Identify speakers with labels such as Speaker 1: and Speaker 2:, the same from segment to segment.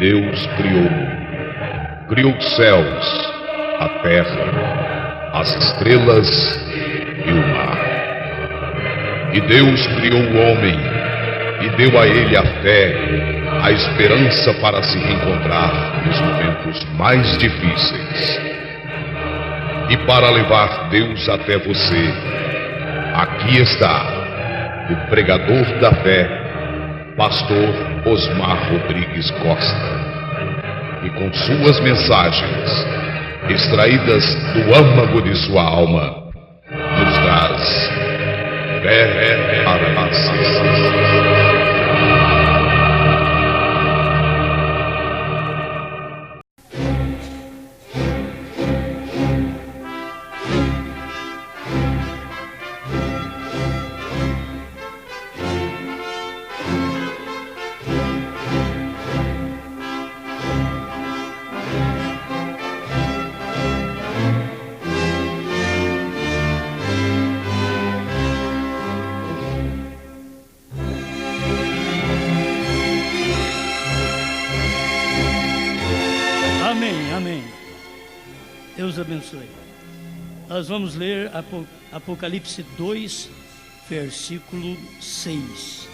Speaker 1: Deus criou os céus, a terra, as estrelas e o mar. E Deus criou o homem e deu a ele a fé, a esperança para se reencontrar nos momentos mais difíceis. E para levar Deus até você, aqui está o pregador da fé, Pastor Osmar Rodrigues Costa, e com suas mensagens, extraídas do âmago de sua alma, nos traz fé para a nação.
Speaker 2: Deus abençoe. Nós vamos ler Apocalipse 2, versículo 6.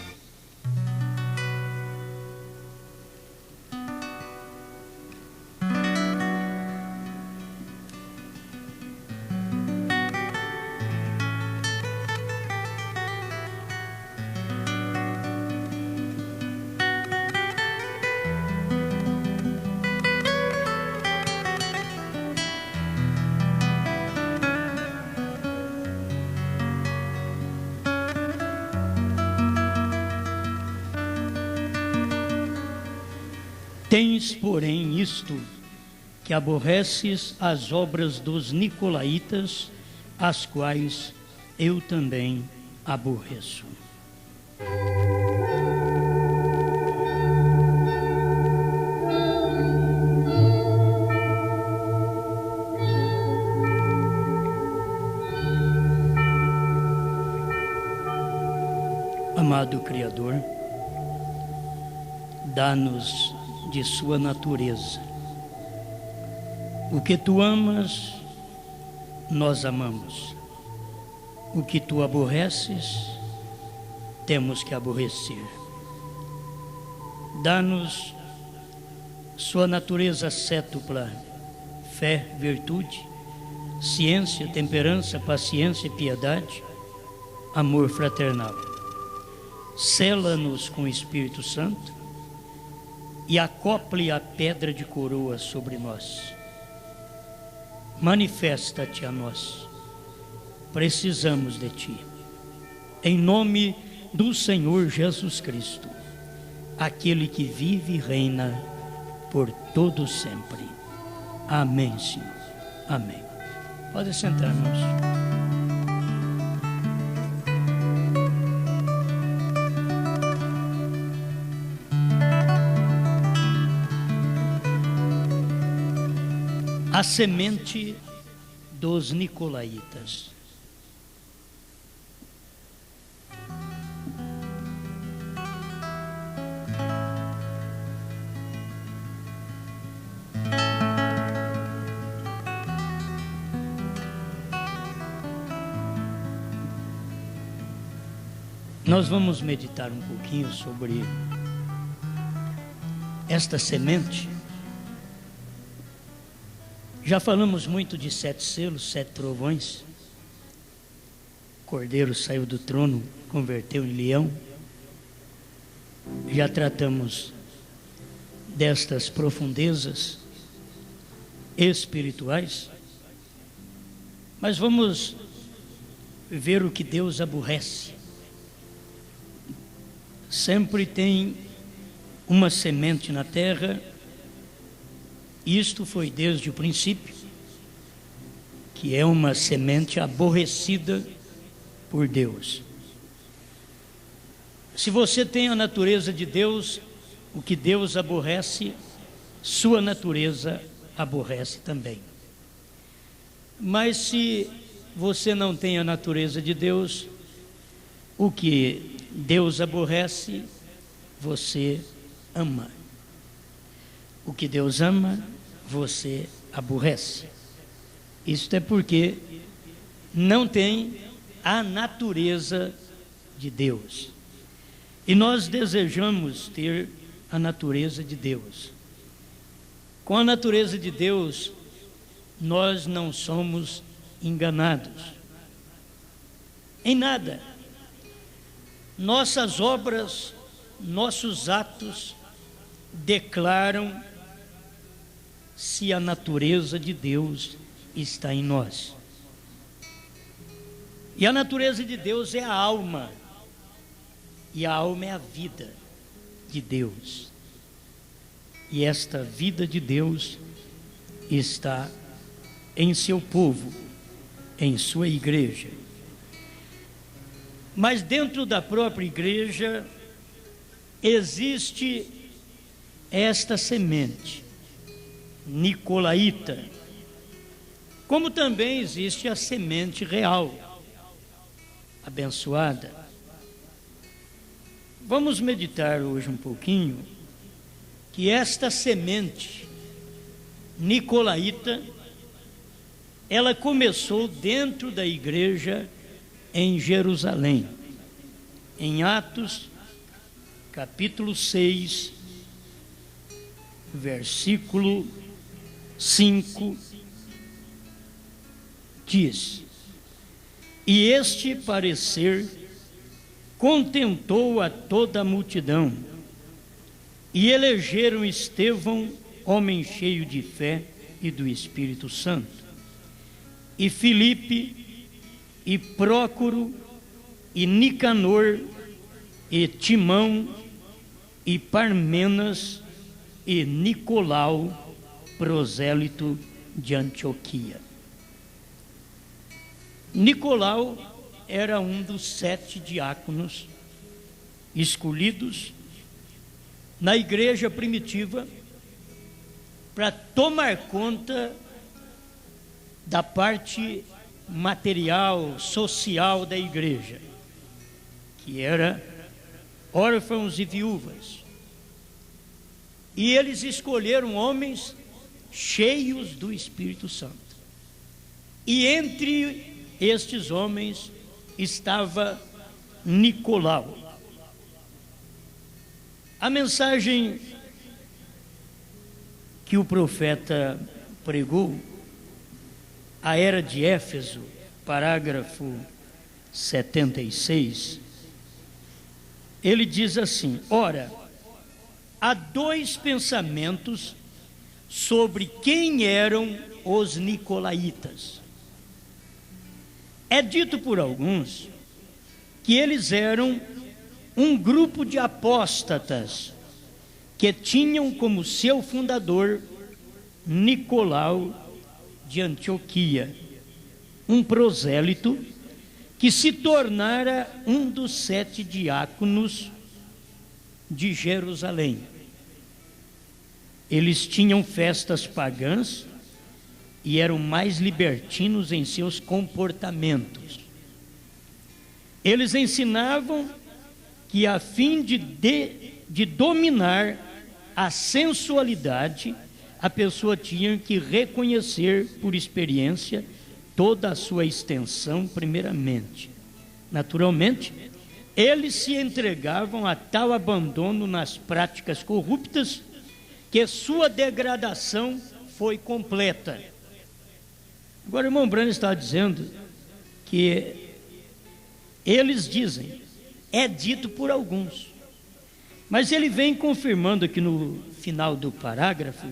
Speaker 2: Tens, porém, isto, que aborreces as obras dos nicolaítas, as quais eu também aborreço. Amado Criador, dá-nos de sua natureza. O que tu amas, nós amamos. O que tu aborreces, temos que aborrecer. Dá-nos sua natureza cétupla: fé, virtude, ciência, temperança, paciência e piedade, amor fraternal. Sela-nos com o Espírito Santo e acople a pedra de coroa sobre nós. Manifesta-te a nós. Precisamos de ti. Em nome do Senhor Jesus Cristo, aquele que vive e reina por todo sempre. Amém, Senhor. Amém. Pode sentar, irmãos. A semente dos nicolaítas. Nós vamos meditar um pouquinho sobre esta semente. Já falamos muito de 7 selos, 7 trovões. O Cordeiro saiu do trono, converteu em leão. Já tratamos destas profundezas espirituais. Mas vamos ver o que Deus aborrece. Sempre tem uma semente na terra. Isto foi desde o princípio, que é uma semente aborrecida por Deus. Se você tem a natureza de Deus, o que Deus aborrece, sua natureza aborrece também. Mas se você não tem a natureza de Deus, o que Deus aborrece, você ama. O que Deus ama, você aborrece. Isto é porque não tem a natureza de Deus. E nós desejamos ter a natureza de Deus. Com a natureza de Deus, nós não somos enganados em nada. Nossas obras, nossos atos declaram se a natureza de Deus está em nós. E a natureza de Deus é a alma, e a alma é a vida de Deus. E esta vida de Deus está em seu povo, em sua igreja. Mas dentro da própria igreja existe esta semente nicolaíta, como também existe a semente real, abençoada. Vamos meditar hoje um pouquinho que esta semente nicolaíta, ela começou dentro da igreja em Jerusalém, em Atos, capítulo 6, versículo 5, diz: e este parecer contentou a toda a multidão, e elegeram Estevão, homem cheio de fé e do Espírito Santo, e Filipe, e Prócoro, e Nicanor, e Timão, e Parmenas, e Nicolau, prosélito de Antioquia. Nicolau era um dos 7 diáconos escolhidos na igreja primitiva para tomar conta da parte material, social da igreja, que era órfãos e viúvas. E eles escolheram homens cheios do Espírito Santo. E entre estes homens estava Nicolau. A mensagem que o profeta pregou, a era de Éfeso, parágrafo 76, ele diz assim: ora, há 2 pensamentos sobre quem eram os nicolaítas. É dito por alguns que eles eram um grupo de apóstatas que tinham como seu fundador Nicolau de Antioquia, um prosélito que se tornara um dos 7 diáconos de Jerusalém. Eles tinham festas pagãs e eram mais libertinos em seus comportamentos. Eles ensinavam que a fim de dominar a sensualidade, a pessoa tinha que reconhecer por experiência toda a sua extensão primeiramente. Naturalmente, eles se entregavam a tal abandono nas práticas corruptas que sua degradação foi completa. Agora o irmão Branham está dizendo que eles dizem, é dito por alguns, mas ele vem confirmando aqui no final do parágrafo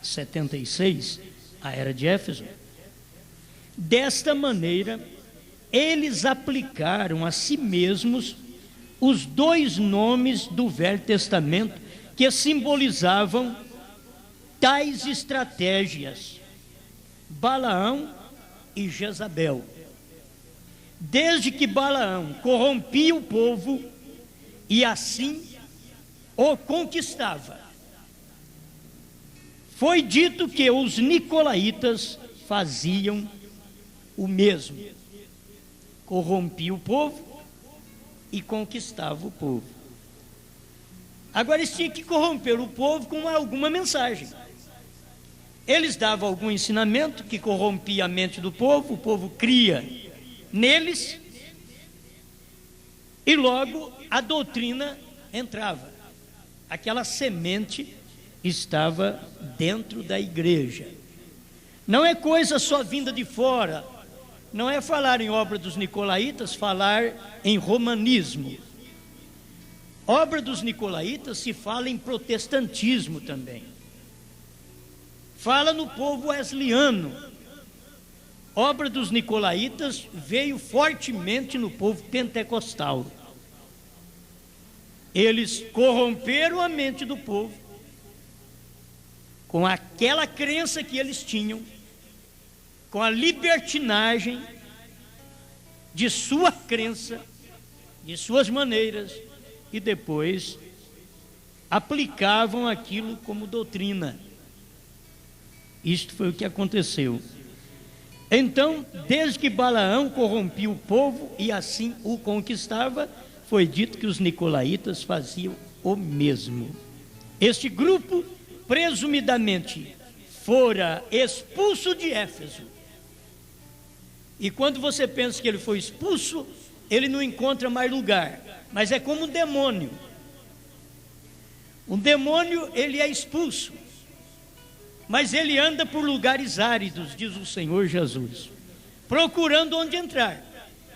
Speaker 2: 76, a era de Éfeso. Desta maneira, eles aplicaram a si mesmos os 2 nomes do Velho Testamento que simbolizavam tais estratégias: Balaão e Jezabel. Desde que Balaão corrompia o povo e assim o conquistava, foi dito que os nicolaítas faziam o mesmo: corrompia o povo e conquistava o povo. Agora eles tinham que corromper o povo com alguma mensagem. Eles davam algum ensinamento que corrompia a mente do povo, o povo cria neles, e logo a doutrina entrava. Aquela semente estava dentro da igreja. Não é coisa só vinda de fora, não é falar em obra dos nicolaítas, falar em romanismo. Obra dos nicolaítas se fala em protestantismo também. Fala no povo wesleyano. Obra dos nicolaítas veio fortemente no povo pentecostal. Eles corromperam a mente do povo com aquela crença que eles tinham, com a libertinagem de sua crença, de suas maneiras, e depois aplicavam aquilo como doutrina. Isto foi o que aconteceu. Então, desde que Balaão corrompia o povo e assim o conquistava, foi dito que os nicolaítas faziam o mesmo. Este grupo, presumidamente, fora expulso de Éfeso. E quando você pensa que ele foi expulso, ele não encontra mais lugar, mas é como um demônio. Um demônio, ele é expulso, mas ele anda por lugares áridos, diz o Senhor Jesus, procurando onde entrar.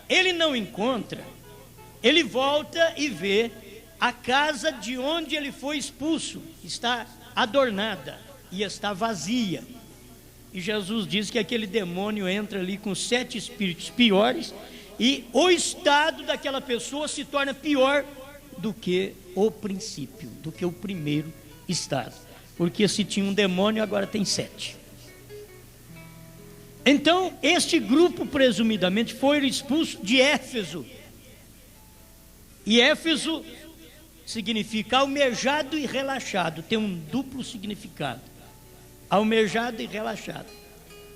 Speaker 2: Ele não encontra, ele volta e vê a casa de onde ele foi expulso, está adornada e está vazia. E Jesus diz que aquele demônio entra ali com 7 espíritos piores, e o estado daquela pessoa se torna pior do que o princípio, do que o primeiro estado. Porque se tinha um demônio, agora tem 7. Então, este grupo, presumidamente, foi expulso de Éfeso. E Éfeso significa almejado e relaxado, tem um duplo significado. Almejado e relaxado.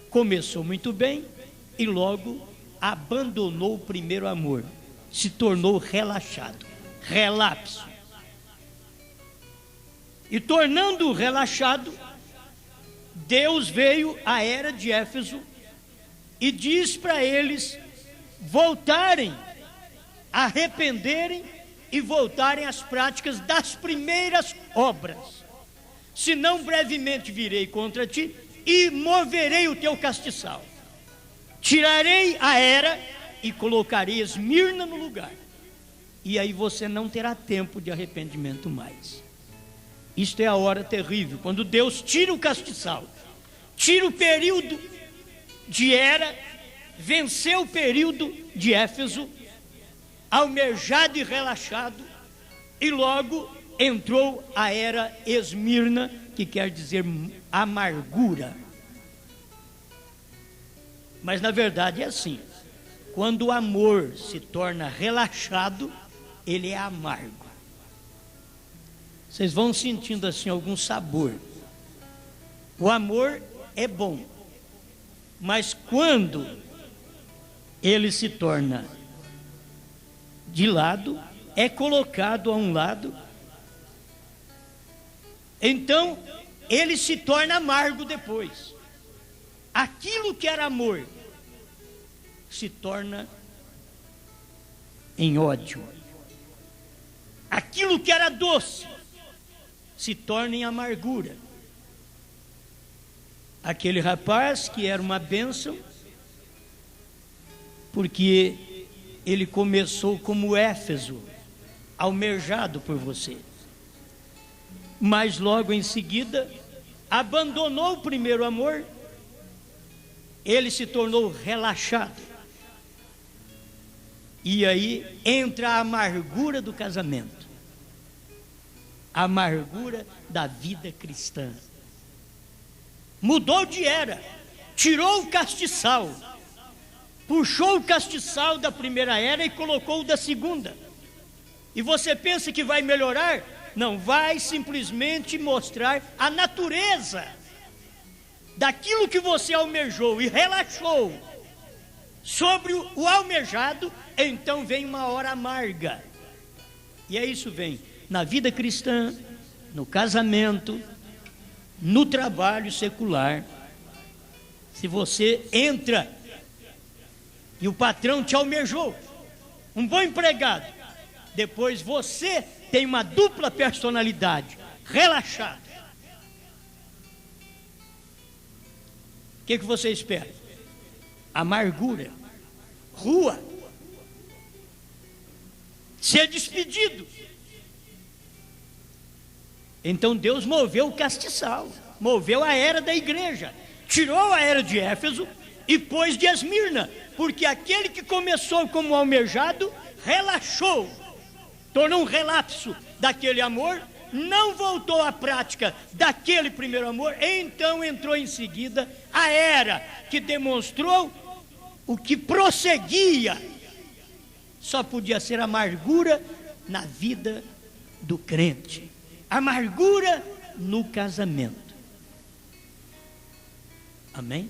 Speaker 2: Começou muito bem e logo abandonou o primeiro amor, se tornou relaxado, relapso. E tornando relaxado, Deus veio à era de Éfeso e diz para eles voltarem, arrependerem e voltarem às práticas das primeiras obras. Senão brevemente virei contra ti e moverei o teu castiçal. Tirarei a era e colocarei Esmirna no lugar. E aí você não terá tempo de arrependimento mais. Isto é a hora terrível, quando Deus tira o castiçal, tira o período de era, venceu o período de Éfeso, almejado e relaxado, e logo entrou a era Esmirna, que quer dizer amargura. Mas na verdade é assim, quando o amor se torna relaxado, ele é amargo. Vocês vão sentindo assim algum sabor. O amor é bom, mas quando ele se torna de lado, é colocado a um lado, então ele se torna amargo depois. Aquilo que era amor se torna em ódio. Aquilo que era doce se torna em amargura. Aquele rapaz que era uma bênção, porque ele começou como Éfeso, almejado por você, mas logo em seguida abandonou o primeiro amor, ele se tornou relaxado, e aí entra a amargura do casamento, a amargura da vida cristã. Mudou de era, tirou o castiçal, puxou o castiçal da primeira era e colocou o da segunda. E você pensa que vai melhorar? Não, vai simplesmente mostrar a natureza daquilo que você almejou e relaxou sobre o almejado. Então vem uma hora amarga. E é isso, vem na vida cristã, no casamento, no trabalho secular. Se você entra e o patrão te almejou, um bom empregado, depois você tem uma dupla personalidade, relaxado. O que você espera? Amargura, rua, ser despedido. Então Deus moveu o castiçal, moveu a era da igreja, tirou a era de Éfeso e pôs de Esmirna, porque aquele que começou como almejado relaxou, tornou um relapso daquele amor, não voltou à prática daquele primeiro amor, então entrou em seguida a era que demonstrou o que prosseguia. Só podia ser amargura na vida do crente, amargura no casamento. Amém?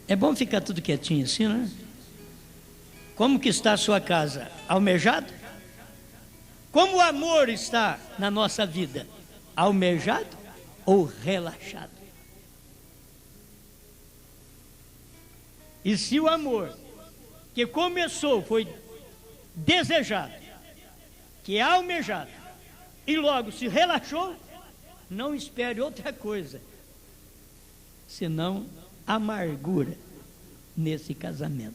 Speaker 2: É bom ficar tudo quietinho assim, né? Como que está a sua casa? Almejado? Como o amor está na nossa vida? Almejado ou relaxado? E se o amor que começou foi desejado, que é almejado, e logo se relaxou, não espere outra coisa senão amargura nesse casamento.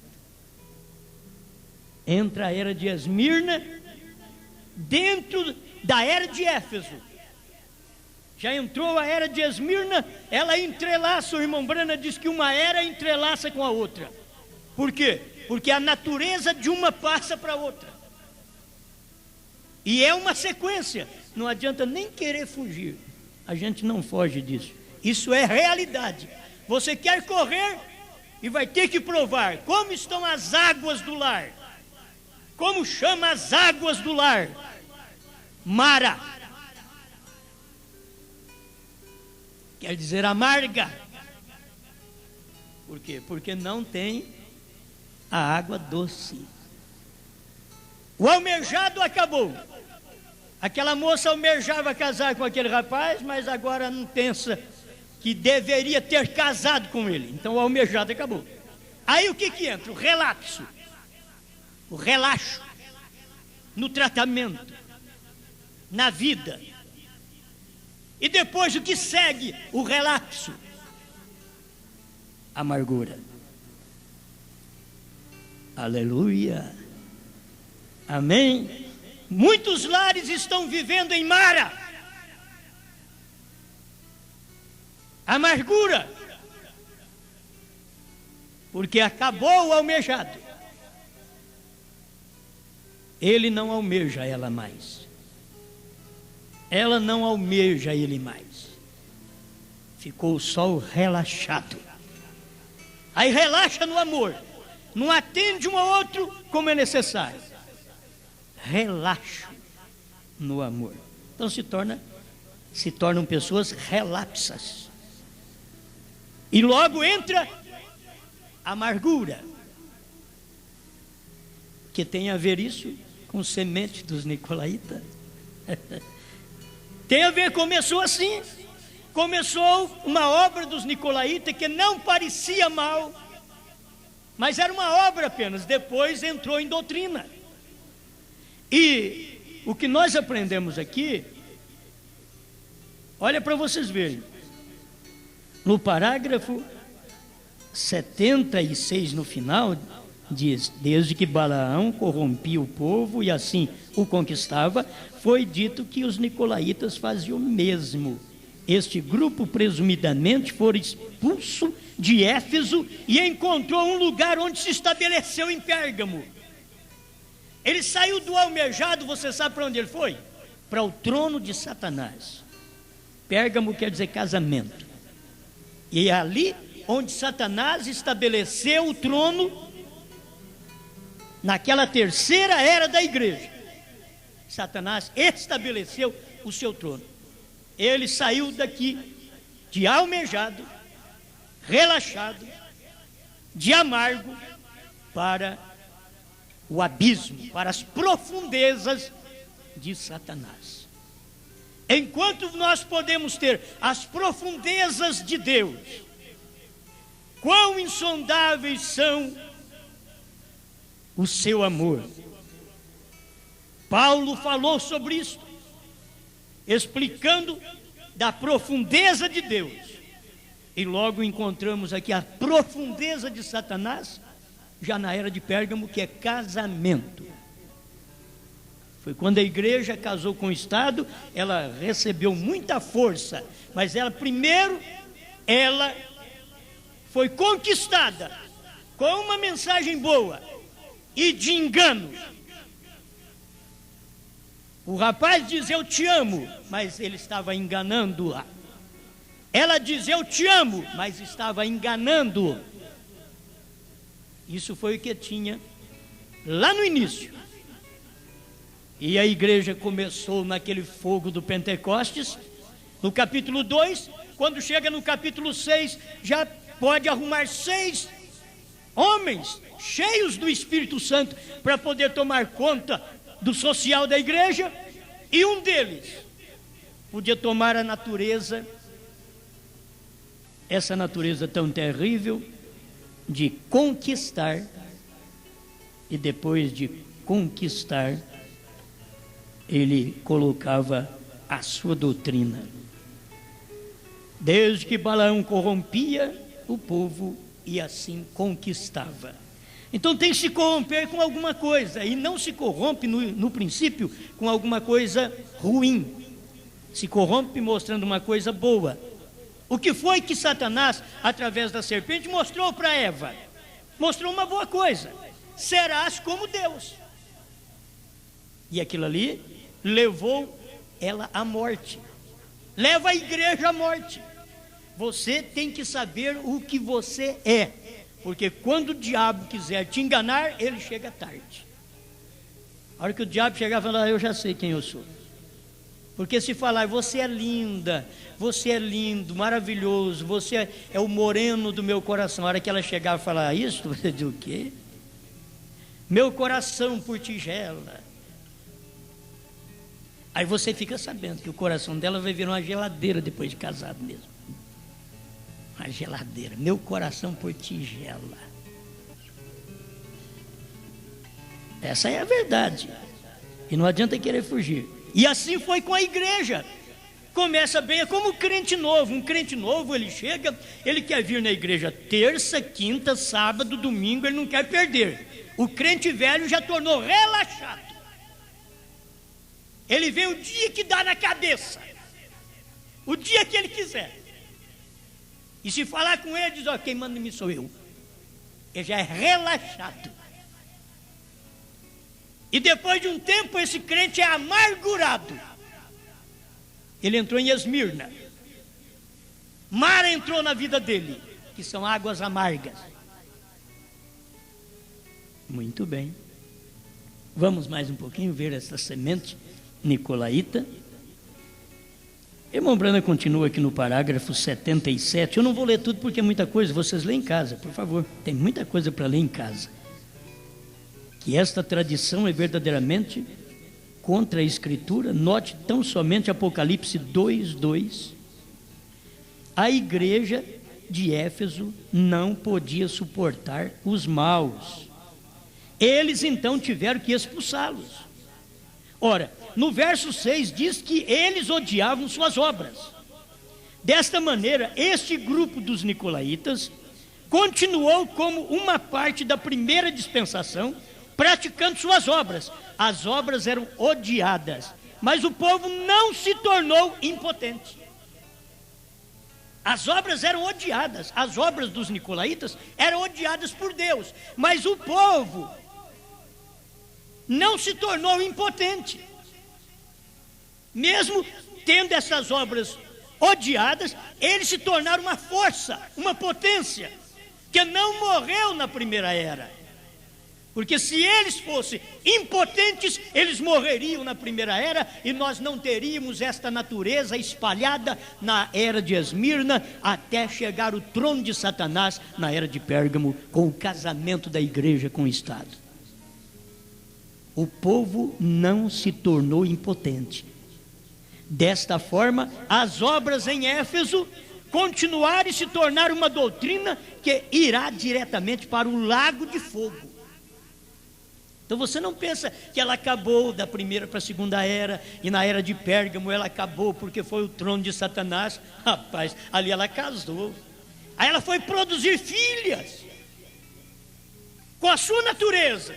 Speaker 2: Entra a era de Esmirna dentro da era de Éfeso. Já entrou a era de Esmirna, ela entrelaça, o irmão Brana diz que uma era entrelaça com a outra. Por quê? Porque a natureza de uma passa para a outra. E é uma sequência, não adianta nem querer fugir, a gente não foge disso, isso é realidade. Você quer correr e vai ter que provar como estão as águas do lar. Como chama as águas do lar? Mara. Quer dizer amarga. Por quê? Porque não tem a água doce. O almejado acabou. Aquela moça almejava casar com aquele rapaz, mas agora não pensa que deveria ter casado com ele. Então o almejado acabou. Aí o que entra? O relapso, o relaxo no tratamento, na vida. E depois o que segue? O relapso, amargura. Aleluia. Amém. Muitos lares estão vivendo em Mara, amargura, porque acabou o almejado. Ele não almeja ela mais, ela não almeja ele mais, ficou só o relaxado. Aí relaxa no amor, não atende um ao outro como é necessário, relaxo no amor. Então se tornam pessoas relapsas. E logo entra a amargura, que tem a ver isso com semente dos nicolaítas. Tem a ver, começou assim. Começou uma obra dos nicolaítas que não parecia mal, mas era uma obra apenas. Depois entrou em doutrina. E o que nós aprendemos aqui, olha para vocês verem, no parágrafo 76 no final, diz: desde que Balaão corrompia o povo e assim o conquistava, foi dito que os nicolaítas faziam o mesmo. Este grupo presumidamente foi expulso de Éfeso e encontrou um lugar onde se estabeleceu em Pérgamo. Ele saiu do almejado, você sabe para onde ele foi? Para o trono de Satanás. Pérgamo quer dizer casamento. E é ali onde Satanás estabeleceu o trono, naquela terceira era da igreja. Satanás estabeleceu o seu trono. Ele saiu daqui de almejado, relaxado, de amargo, para o abismo, para as profundezas de Satanás. Enquanto nós podemos ter as profundezas de Deus, quão insondáveis são o seu amor. Paulo falou sobre isso, explicando da profundeza de Deus. E logo encontramos aqui a profundeza de Satanás, já na era de Pérgamo, que é casamento. Foi quando a igreja casou com o Estado, ela recebeu muita força, mas ela foi conquistada com uma mensagem boa e de engano. O rapaz diz eu te amo, mas ele estava enganando-a. Ela diz eu te amo, mas estava enganando. Isso foi o que tinha lá no início. E a igreja começou naquele fogo do Pentecostes, no capítulo 2, quando chega no capítulo 6, já pode arrumar 6 homens cheios do Espírito Santo para poder tomar conta do social da igreja, e um deles podia tomar a natureza, essa natureza tão terrível de conquistar, e depois de conquistar, ele colocava a sua doutrina. Desde que Balaão corrompia o povo e assim conquistava. Então tem que se corromper com alguma coisa, e não se corrompe no princípio com alguma coisa ruim, se corrompe mostrando uma coisa boa. O que foi que Satanás, através da serpente, mostrou para Eva? Mostrou uma boa coisa: serás como Deus. E aquilo ali levou ela à morte, leva a igreja à morte. Você tem que saber o que você é, porque quando o diabo quiser te enganar, ele chega tarde. A hora que o diabo chegar e falar, eu já sei quem eu sou. Porque se falar, você é linda, você é lindo, maravilhoso, você é o moreno do meu coração. A hora que ela chegar e falar isso, você diz o quê? Meu coração por tigela. Aí você fica sabendo que o coração dela vai virar uma geladeira depois de casado mesmo. Uma geladeira, meu coração por tigela. Essa é a verdade, e não adianta querer fugir. E assim foi com a igreja. Começa bem, é como um crente novo, ele chega, ele quer vir na igreja terça, quinta, sábado, domingo, ele não quer perder. O crente velho já tornou relaxado. Ele vem o dia que dá na cabeça, o dia que ele quiser. E se falar com ele, diz, ó, quem manda em mim sou eu. Ele já é relaxado. E depois de um tempo, esse crente é amargurado. Ele entrou em Esmirna. Mara entrou na vida dele, que são águas amargas. Muito bem. Vamos mais um pouquinho ver essa semente nicolaíta. Irmão Brana continua aqui no parágrafo 77. Eu não vou ler tudo porque é muita coisa, vocês lêem em casa, por favor. Tem muita coisa para ler em casa. Que esta tradição é verdadeiramente contra a Escritura. Note tão somente Apocalipse 2:2. A igreja de Éfeso não podia suportar os maus. Eles então tiveram que expulsá-los. Ora, no verso 6 diz que eles odiavam suas obras. Desta maneira, este grupo dos nicolaítas continuou como uma parte da primeira dispensação, praticando suas obras. As obras eram odiadas, mas o povo não se tornou impotente. As obras eram odiadas, as obras dos nicolaítas eram odiadas por Deus, mas o povo não se tornou impotente. Mesmo tendo essas obras odiadas, eles se tornaram uma força, uma potência, que não morreu na primeira era. Porque se eles fossem impotentes, eles morreriam na primeira era, e nós não teríamos esta natureza espalhada na era de Esmirna, até chegar o trono de Satanás na era de Pérgamo, com o casamento da igreja com o Estado. o povo não se tornou impotente. Desta forma, as obras em Éfeso continuaram e se tornaram uma doutrina que irá diretamente para o lago de fogo. Então você não pensa que ela acabou da primeira para a segunda era, e na era de Pérgamo ela acabou porque foi o trono de Satanás. Rapaz, ali ela casou. Aí ela foi produzir filhas com a sua natureza.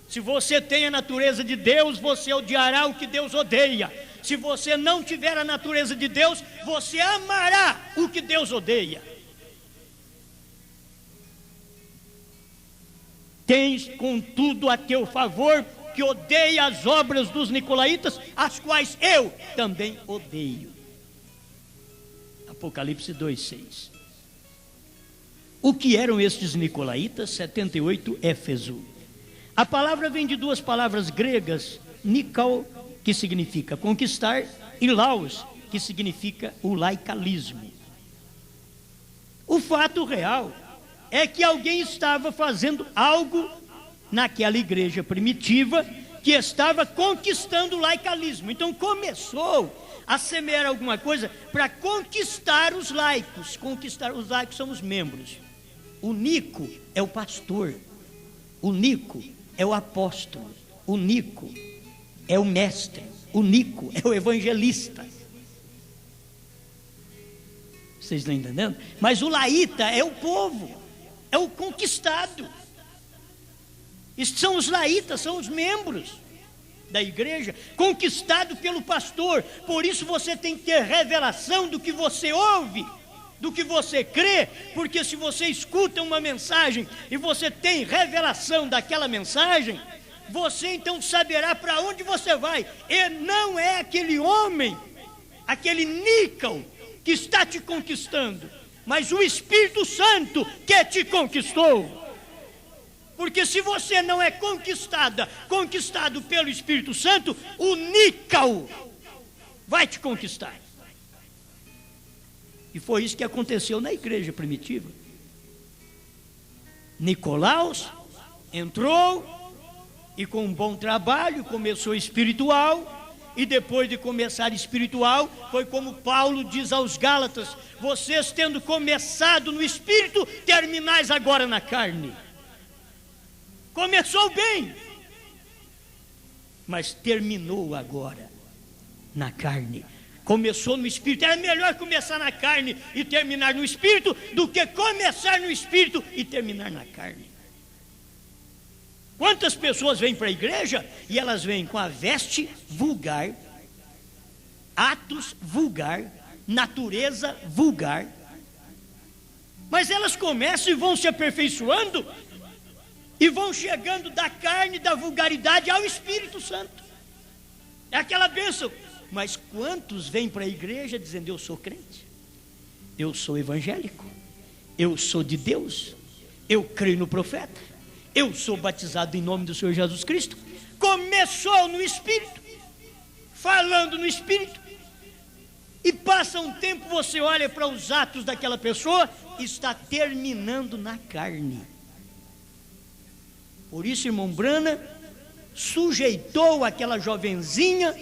Speaker 2: Se você tem a natureza de Deus, você odiará o que Deus odeia. Se você não tiver a natureza de Deus, você amará o que Deus odeia. Tens, contudo, a teu favor que odeia as obras dos nicolaítas, as quais eu também odeio. Apocalipse 2:6. O que eram estes nicolaítas? 78, Éfeso. A palavra vem de duas palavras gregas, nikao, que significa conquistar, e laos, que significa o laicalismo. O fato real é que alguém estava fazendo algo naquela igreja primitiva que estava conquistando o laicalismo. Então começou a semear alguma coisa para conquistar os laicos. Conquistar os laicos são os membros. O Nico é o pastor, o Nico é o apóstolo, o Nico é o mestre, o Nico é o evangelista. Vocês estão entendendo? Mas o laíta é o povo, é o conquistado. Estes são os laítas, são os membros da igreja, conquistado pelo pastor. Por isso você tem que ter revelação do que você ouve, do que você crê, porque se você escuta uma mensagem e você tem revelação daquela mensagem, você então saberá para onde você vai. E não é aquele homem, aquele níquel que está te conquistando, mas o Espírito Santo que te conquistou. Porque se você não é conquistado pelo Espírito Santo, o níquel vai te conquistar. E foi isso que aconteceu na igreja primitiva. Nicolaus entrou e com um bom trabalho começou espiritual, e depois de começar espiritual, foi como Paulo diz aos Gálatas: vocês tendo começado no espírito, terminais agora na carne. Começou bem, mas terminou agora na carne. Começou no espírito. Era melhor começar na carne e terminar no espírito do que começar no espírito e terminar na carne. Quantas pessoas vêm para a igreja e elas vêm com a veste vulgar, atos vulgar, natureza vulgar, mas elas começam e vão se aperfeiçoando e vão chegando da carne, da vulgaridade ao Espírito Santo. É aquela bênção. Mas quantos vêm para a igreja dizendo: eu sou crente, eu sou evangélico, eu sou de Deus, eu creio no profeta, eu sou batizado em nome do Senhor Jesus Cristo. Começou no Espírito, falando no Espírito, e passa um tempo, você olha para os atos daquela pessoa, está terminando na carne. Por isso, irmão Brana sujeitou aquela jovenzinha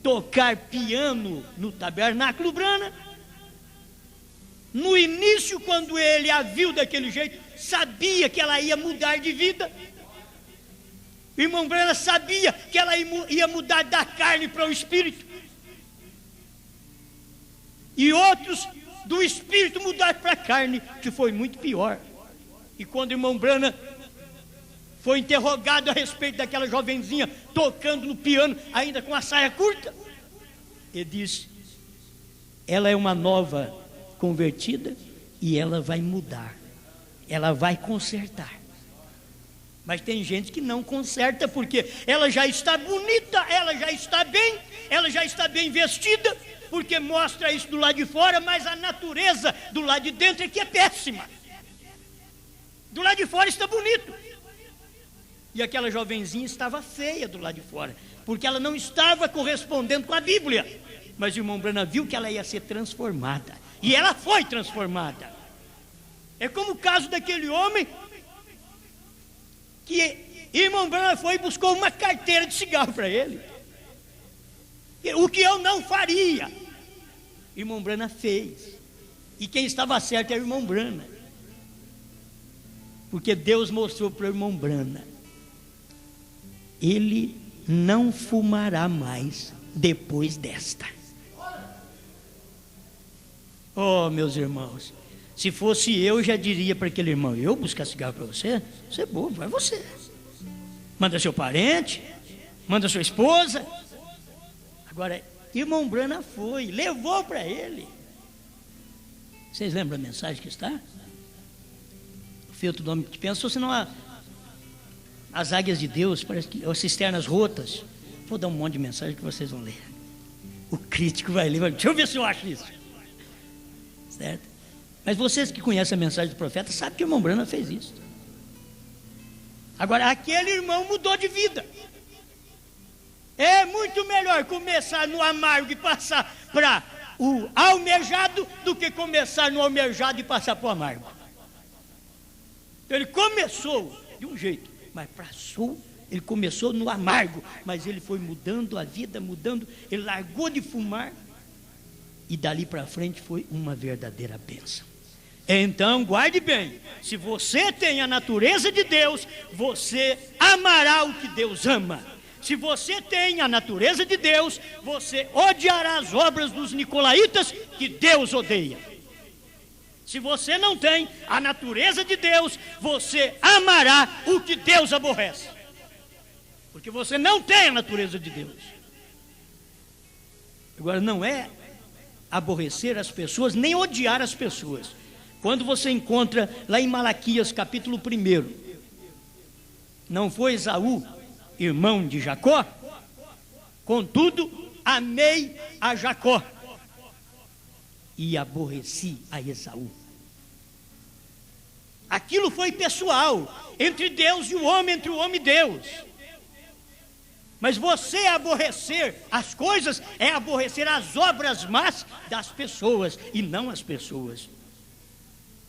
Speaker 2: tocar piano no tabernáculo Brana. No início, quando ele a viu daquele jeito, sabia que ela ia mudar de vida. O irmão Brana sabia que ela ia mudar da carne para o espírito, e outros do espírito mudar para a carne, que foi muito pior. E quando o irmão Brana foi interrogado a respeito daquela jovenzinha tocando no piano, ainda com a saia curta, ele disse: ela é uma nova convertida e ela vai mudar, ela vai consertar. Mas tem gente que não conserta, porque ela já está bonita, ela já está bem, ela já está bem vestida, porque mostra isso do lado de fora, mas a natureza do lado de dentro é que é péssima. Do lado de fora está bonito, e aquela jovenzinha estava feia do lado de fora, porque ela não estava correspondendo com a Bíblia. Mas o irmão Branham viu que ela ia ser transformada, e ela foi transformada. É como o caso daquele homem que Irmão Branham foi e buscou uma carteira de cigarro para ele. O que eu não faria, irmão Branham fez. E quem estava certo era o irmão Branham. Porque Deus mostrou para o irmão Branham: ele não fumará mais depois desta. Oh, meus irmãos, se fosse eu já diria para aquele irmão: eu buscar cigarro para você? Você é bobo, vai você. Manda seu parente, manda sua esposa. Agora, irmão Branham foi, levou para ele. Vocês lembram a mensagem que está? O filtro do homem que pensa, senão as águias de Deus, parece que as cisternas rotas. Vou dar um monte de mensagem que vocês vão ler. O crítico vai ler, deixa eu ver se eu acho isso. Certo? Mas vocês que conhecem a mensagem do profeta sabem que o irmão Branham fez isso. Agora, aquele irmão mudou de vida. É muito melhor começar no amargo e passar para o almejado do que começar no almejado e passar para o amargo. Então, ele começou de um jeito, mas passou. Ele começou no amargo, mas ele foi mudando a vida, mudando. Ele largou de fumar e dali para frente foi uma verdadeira bênção. Então, guarde bem: se você tem a natureza de Deus, você amará o que Deus ama. Se você tem a natureza de Deus, você odiará as obras dos nicolaítas que Deus odeia. Se você não tem a natureza de Deus, você amará o que Deus aborrece. Porque você não tem a natureza de Deus. Agora, não é aborrecer as pessoas, nem odiar as pessoas. Quando você encontra lá em Malaquias capítulo 1, não foi Esaú irmão de Jacó? Contudo, amei a Jacó e aborreci a Esaú. Aquilo foi pessoal, entre Deus e o homem, entre o homem e Deus. Mas você aborrecer as coisas é aborrecer as obras más das pessoas e não as pessoas.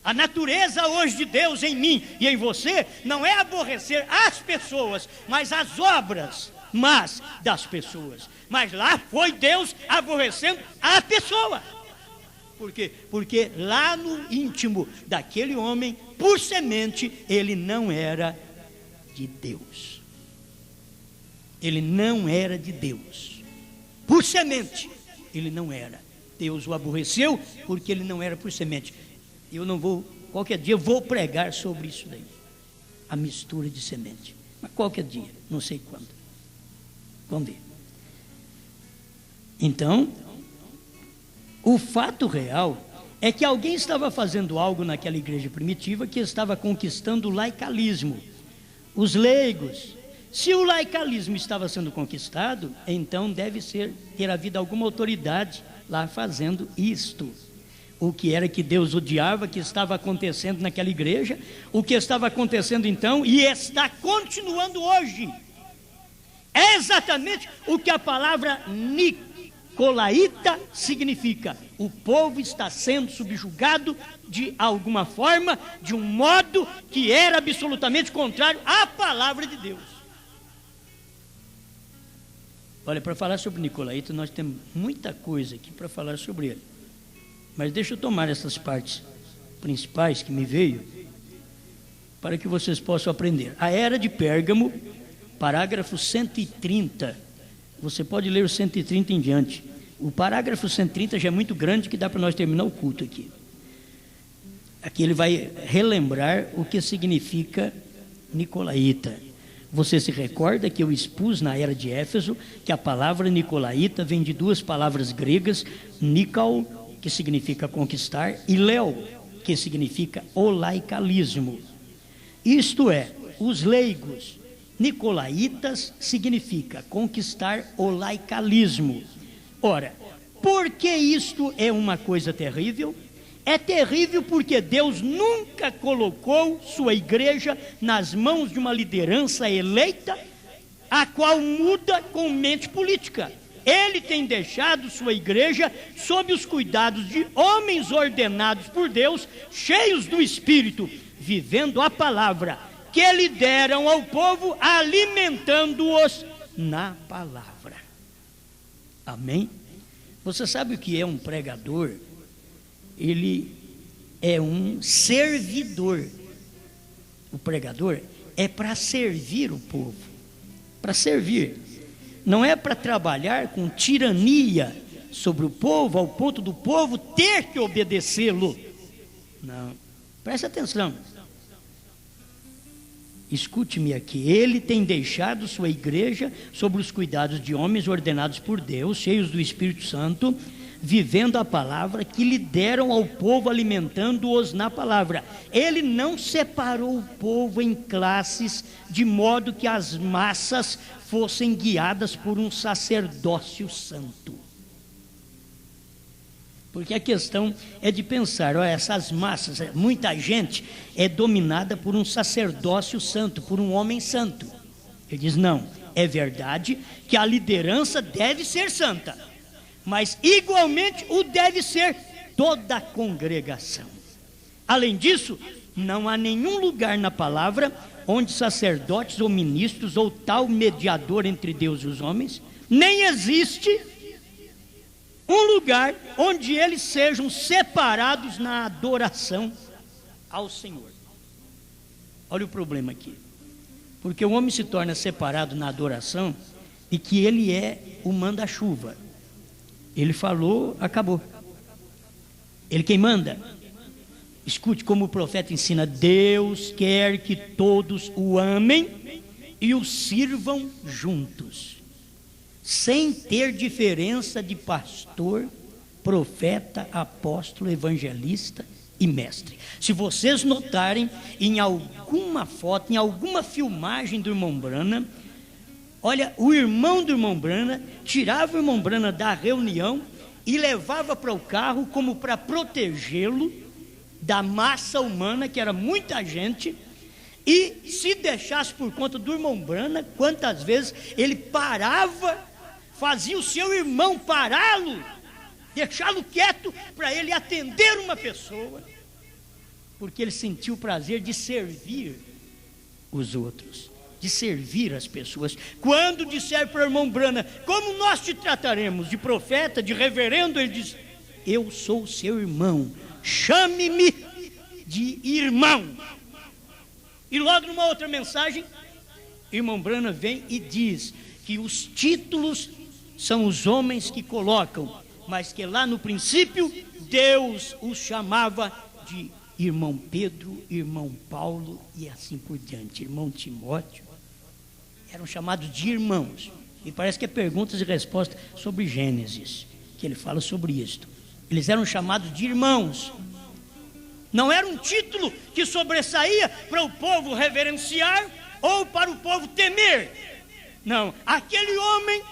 Speaker 2: A natureza hoje de Deus em mim e em você não é aborrecer as pessoas, mas as obras más das pessoas. Mas lá foi Deus aborrecendo a pessoa. Por quê? Porque lá no íntimo daquele homem, por semente, ele não era de Deus. Ele não era de Deus. Por semente, ele não era. Deus o aborreceu porque ele não era por semente. Eu não vou, qualquer dia eu vou pregar sobre isso daí, a mistura de semente, mas qualquer dia, não sei quando, vamos ver. Então, o fato real é que alguém estava fazendo algo naquela igreja primitiva que estava conquistando o laicalismo, os leigos. Se o laicalismo estava sendo conquistado, então deve ter havido alguma autoridade lá fazendo isto. O que era que Deus odiava, que estava acontecendo naquela igreja, o que estava acontecendo então e está continuando hoje. É exatamente o que a palavra nicolaíta significa. O povo está sendo subjugado de alguma forma, de um modo que era absolutamente contrário à palavra de Deus. Olha, para falar sobre nicolaíta, nós temos muita coisa aqui para falar sobre ele. Mas deixa eu tomar essas partes principais que me veio, para que vocês possam aprender. A era de Pérgamo, parágrafo 130. Você pode ler o 130 em diante. O parágrafo 130 já é muito grande, que dá para nós terminar o culto aqui. Aqui ele vai relembrar o que significa nicolaíta. Você se recorda que eu expus na era de Éfeso que a palavra nicolaíta vem de duas palavras gregas, nikao, que significa conquistar, e leo, que significa o laicalismo. Isto é, os leigos. Nicolaítas significa conquistar o laicalismo. Ora, por que isto é uma coisa terrível? É terrível porque Deus nunca colocou sua igreja nas mãos de uma liderança eleita, a qual muda com mente política. Ele tem deixado sua igreja sob os cuidados de homens ordenados por Deus, cheios do Espírito, vivendo a palavra, que lhe deram ao povo, alimentando-os na palavra. Amém? Você sabe o que é um pregador? Ele é um servidor. O pregador é para servir o povo, para servir. Não é para trabalhar com tirania sobre o povo, ao ponto do povo ter que obedecê-lo. Não, preste atenção. Escute-me aqui. Ele tem deixado sua igreja sobre os cuidados de homens ordenados por Deus, cheios do Espírito Santo, vivendo a palavra que lhe deram ao povo, alimentando-os na palavra. Ele não separou o povo em classes, de modo que as massas fossem guiadas por um sacerdócio santo. Porque a questão é de pensar, olha, essas massas, muita gente é dominada por um sacerdócio santo, por um homem santo. Ele diz, não, é verdade que a liderança deve ser santa, mas igualmente o deve ser toda a congregação. Além disso, não há nenhum lugar na palavra onde sacerdotes ou ministros ou tal mediador entre Deus e os homens, nem existe um lugar onde eles sejam separados na adoração ao Senhor. Olha o problema aqui. Porque o homem se torna separado na adoração e que ele é o manda-chuva. Ele falou, acabou. Ele quem manda. Escute como o profeta ensina: Deus quer que todos o amem e o sirvam juntos, sem ter diferença de pastor, profeta, apóstolo, evangelista e mestre. Se vocês notarem em alguma foto, em alguma filmagem do irmão Brana, olha, o irmão do irmão Brana tirava o irmão Brana da reunião e levava para o carro como para protegê-lo da massa humana, que era muita gente. E se deixasse por conta do irmão Brana, quantas vezes ele parava, fazia o seu irmão pará-lo, deixá-lo quieto para ele atender uma pessoa, porque ele sentiu o prazer de servir os outros, de servir as pessoas. Quando disser para o irmão Brana, como nós te trataremos? De profeta, de reverendo? Ele diz, eu sou seu irmão, chame-me de irmão. E logo numa outra mensagem, irmão Brana vem e diz que os títulos são os homens que colocam, mas que lá no princípio Deus os chamava de irmão Pedro, irmão Paulo e assim por diante, irmão Timóteo. Eram chamados de irmãos. E parece que é perguntas e respostas sobre Gênesis, que ele fala sobre isto. Eles eram chamados de irmãos. Não era um título que sobressaía para o povo reverenciar ou para o povo temer. Não, aquele homem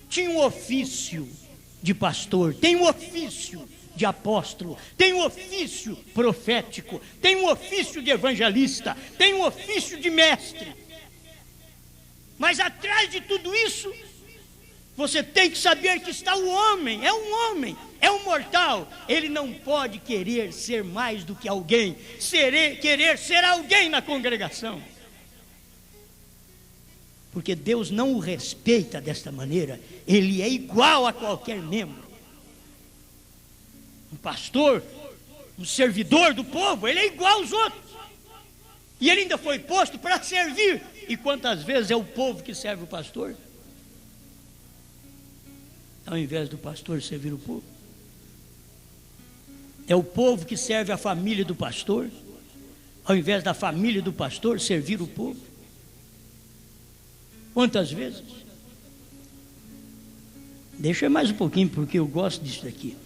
Speaker 2: tinha um ofício de pastor, tem um ofício de apóstolo, tem um ofício profético, tem um ofício de evangelista, tem um ofício de mestre. Mas atrás de tudo isso, você tem que saber que está o homem, é um mortal. Ele não pode querer ser mais do que alguém, querer ser alguém na congregação. Porque Deus não o respeita desta maneira. Ele é igual a qualquer membro. Um pastor, um servidor do povo, ele é igual aos outros. E ele ainda foi posto para servir. E quantas vezes é o povo que serve o pastor, ao invés do pastor servir o povo? É o povo que serve a família do pastor, ao invés da família do pastor servir o povo. Quantas vezes? Deixa mais um pouquinho, porque eu gosto disso daqui.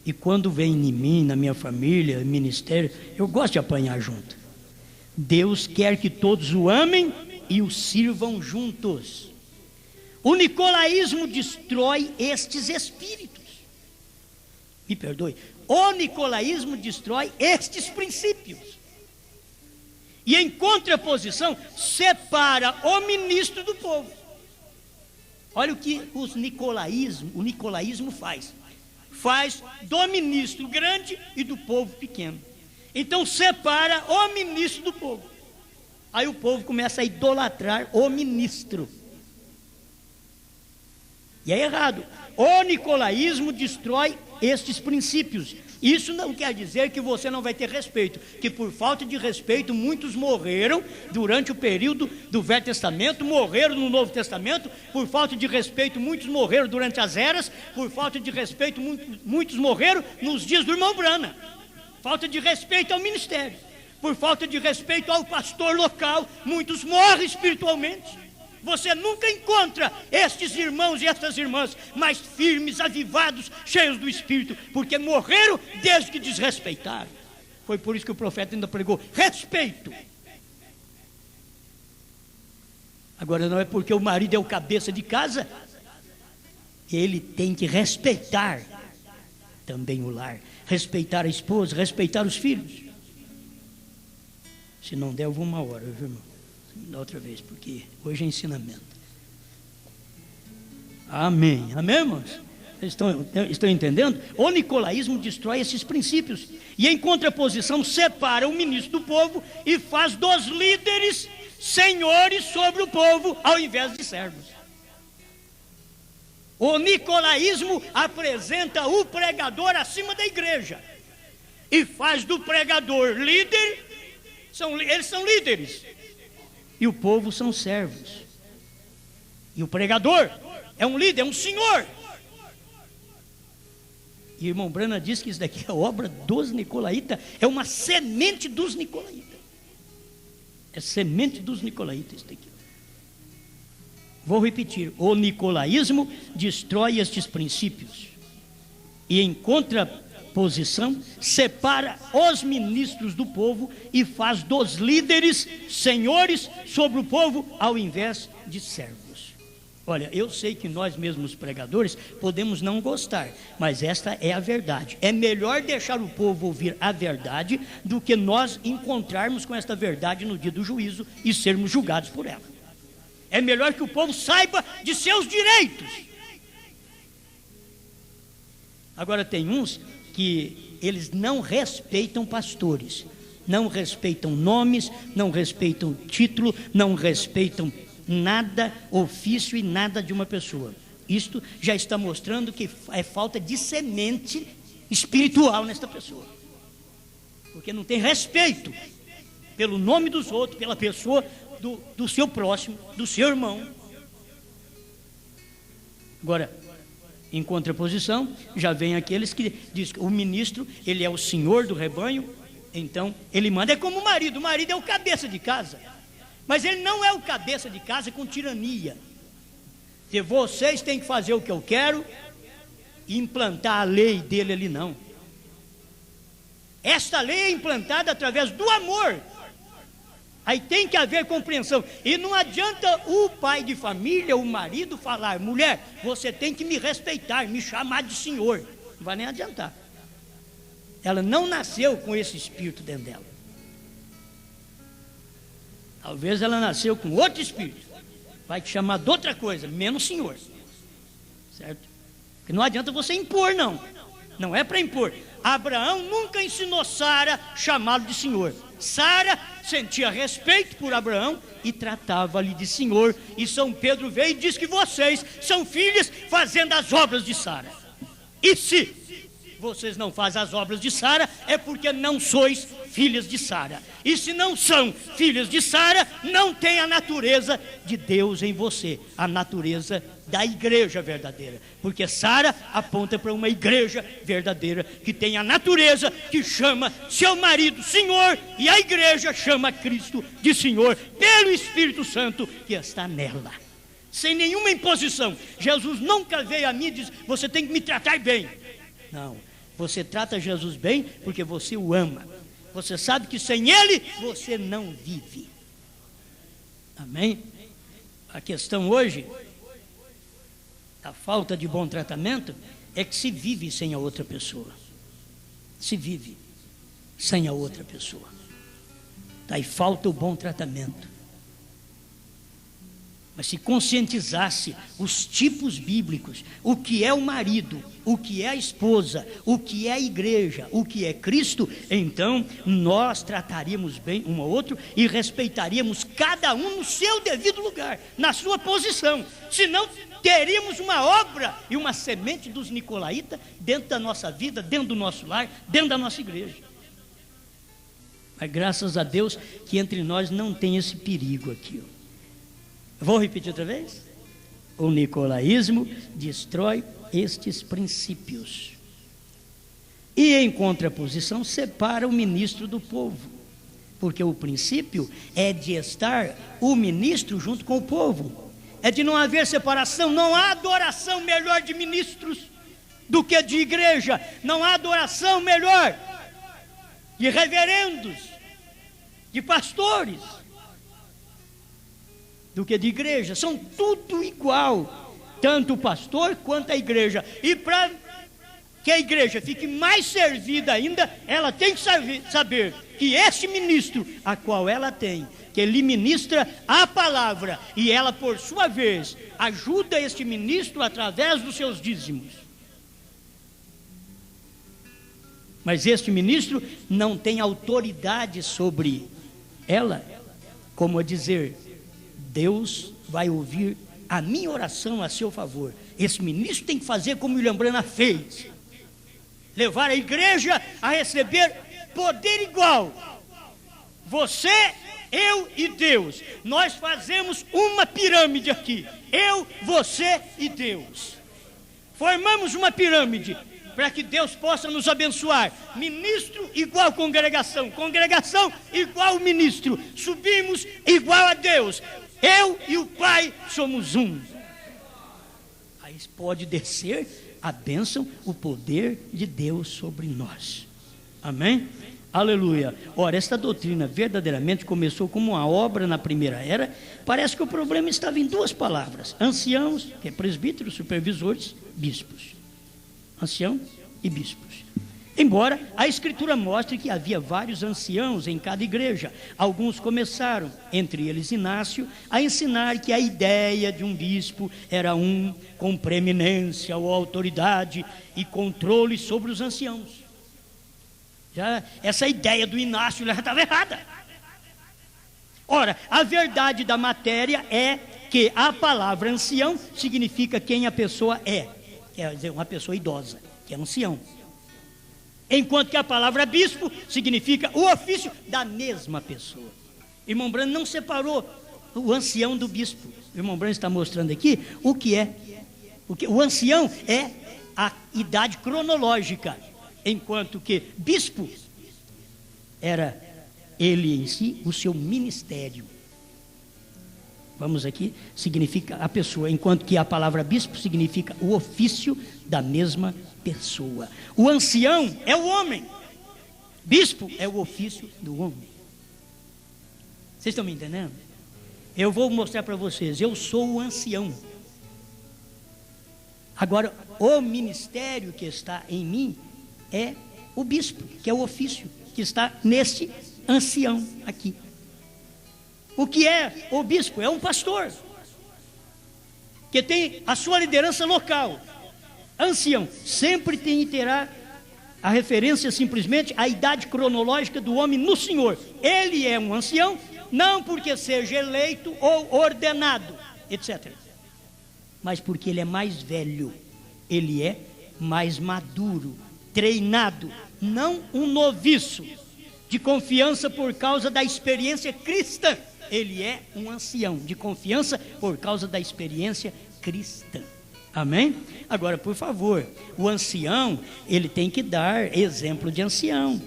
Speaker 2: E quando vem em mim, na minha família, ministério, eu gosto de apanhar junto. Deus quer que todos o amem e o sirvam juntos. O nicolaísmo destrói estes espíritos. Me perdoe. O nicolaísmo destrói estes princípios. E em contraposição, separa o ministro do povo. Olha o que o nicolaísmo faz. Faz do ministro grande e do povo pequeno. Então separa o ministro do povo. Aí o povo começa a idolatrar o ministro. E é errado. O nicolaísmo destrói estes princípios. Isso não quer dizer que você não vai ter respeito, que por falta de respeito muitos morreram durante o período do Velho Testamento, morreram no Novo Testamento, por falta de respeito muitos morreram durante as eras, por falta de respeito muitos morreram nos dias do irmão Brana. Falta de respeito ao ministério, por falta de respeito ao pastor local, muitos morrem espiritualmente. Você nunca encontra estes irmãos e estas irmãs mais firmes, avivados, cheios do Espírito, porque morreram desde que desrespeitaram. Foi por isso que o profeta ainda pregou respeito. Agora não é porque o marido é o cabeça de casa, ele tem que respeitar também o lar, respeitar a esposa, respeitar os filhos. Se não der, eu vou 1 hora, viu, irmão? Da outra vez, porque hoje é ensinamento. Amém, amém, irmãos? Estão entendendo? O nicolaísmo destrói esses princípios e, em contraposição, separa o ministro do povo e faz dos líderes senhores sobre o povo ao invés de servos. O nicolaísmo apresenta o pregador acima da igreja e faz do pregador líder. Eles são líderes e o povo são servos. E o pregador é um líder, é um senhor. E o irmão Brana diz que isso daqui é obra dos nicolaítas, é uma semente dos nicolaítas. É semente dos nicolaítas isso daqui. Vou repetir: o nicolaísmo destrói estes princípios e, em contraposição, separa os ministros do povo e faz dos líderes senhores sobre o povo ao invés de servos. Olha, eu sei que nós mesmos pregadores podemos não gostar, mas esta é a verdade. É melhor deixar o povo ouvir a verdade do que nós encontrarmos com esta verdade no dia do juízo e sermos julgados por ela. É melhor que o povo saiba de seus direitos. Agora tem uns que eles não respeitam pastores, não respeitam nomes, não respeitam título, não respeitam nada, ofício e nada de uma pessoa. Isto já está mostrando que é falta de semente espiritual nesta pessoa, porque não tem respeito pelo nome dos outros, pela pessoa do seu próximo, do seu irmão. Agora, em contraposição, já vem aqueles que dizem que o ministro, ele é o senhor do rebanho, então ele manda. É como o marido é o cabeça de casa, mas ele não é o cabeça de casa com tirania. Se vocês têm que fazer o que eu quero e implantar a lei dele ali, não. Esta lei é implantada através do amor. Aí tem que haver compreensão. E não adianta o pai de família, o marido falar: mulher, você tem que me respeitar, me chamar de senhor. Não vai nem adiantar. Ela não nasceu com esse espírito dentro dela. Talvez ela nasceu com outro espírito, vai te chamar de outra coisa, menos senhor. Certo? Porque não adianta você impor, não. Não é para impor. Abraão nunca ensinou Sara a chamá-lo de senhor. Sara sentia respeito por Abraão e tratava-lhe de senhor. E São Pedro veio e disse que vocês são filhas fazendo as obras de Sara. E se vocês não fazem as obras de Sara, é porque não sois filhas de Sara. E se não são filhas de Sara, não tem a natureza de Deus em você, a natureza da igreja verdadeira. Porque Sara aponta para uma igreja verdadeira que tem a natureza que chama seu marido Senhor, e a igreja chama Cristo de Senhor pelo Espírito Santo que está nela. Sem nenhuma imposição. Jesus nunca veio a mim e disse: você tem que me tratar bem. Não, você trata Jesus bem porque você o ama. Você sabe que sem Ele você não vive. Amém? A questão hoje, a falta de bom tratamento, é que se vive sem a outra pessoa. Se vive sem a outra pessoa. Daí falta o bom tratamento. mas se conscientizasse os tipos bíblicos, o que é o marido, o que é a esposa, o que é a igreja, o que é Cristo, então nós trataríamos bem um ao outro e respeitaríamos cada um no seu devido lugar, na sua posição. Senão teríamos uma obra e uma semente dos nicolaítas dentro da nossa vida, dentro do nosso lar, dentro da nossa igreja. Mas graças a Deus que entre nós não tem esse perigo aqui, ó. Vou repetir outra vez? O nicolaísmo destrói estes princípios e, em contraposição, separa o ministro do povo, porque o princípio é de estar o ministro junto com o povo, é de não haver separação. Não há adoração melhor de ministros do que de igreja, não há adoração melhor de reverendos, de pastores, do que de igreja. São tudo igual, tanto o pastor quanto a igreja. E para que a igreja fique mais servida ainda, ela tem que saber que esse ministro, a qual ela tem, que ele ministra a palavra, e ela por sua vez ajuda este ministro através dos seus dízimos. Mas este ministro não tem autoridade sobre ela, como a dizer: Deus vai ouvir a minha oração a seu favor. Esse ministro tem que fazer como William Branham fez, levar a igreja a receber poder igual. Você, eu e Deus. Nós fazemos uma pirâmide aqui, eu, você e Deus. Formamos uma pirâmide para que Deus possa nos abençoar. Ministro igual congregação, congregação igual ministro. Subimos igual a Deus. Eu e o Pai somos um. Aí pode descer a bênção, o poder de Deus sobre nós. Amém? Aleluia. Ora, esta doutrina verdadeiramente começou como uma obra na primeira era. Parece que o problema estava em duas palavras: anciãos, que é presbíteros, supervisores, bispos. Ancião e bispos. Embora a Escritura mostre que havia vários anciãos em cada igreja, alguns começaram, entre eles Inácio, a ensinar que a ideia de um bispo era um com preeminência ou autoridade e controle sobre os anciãos. Já essa ideia do Inácio já estava errada. Ora, a verdade da matéria é que a palavra ancião significa quem a pessoa é, quer dizer, uma pessoa idosa, que é ancião. Enquanto que a palavra bispo significa o ofício da mesma pessoa. Irmão Branham não separou o ancião do bispo. O irmão Branham está mostrando aqui o que é. O ancião é a idade cronológica, enquanto que bispo era ele em si, o seu ministério. Vamos aqui, significa a pessoa, enquanto que a palavra bispo significa o ofício da mesma pessoa. O ancião é o homem, bispo é o ofício do homem. Vocês estão me entendendo? Eu vou mostrar para vocês, eu sou o ancião. Agora, o ministério que está em mim é o bispo, que é o ofício que está nesse ancião aqui. O que é o bispo? É um pastor que tem a sua liderança local. Ancião sempre tem e terá a referência simplesmente à idade cronológica do homem no Senhor. Ele é um ancião, não porque seja eleito ou ordenado, etc., mas porque ele é mais velho, ele é mais maduro, treinado, não um noviço de confiança por causa da experiência cristã. Ele é um ancião de confiança por causa da experiência cristã. Amém? Agora, por favor, o ancião, ele tem que dar exemplo de ancião.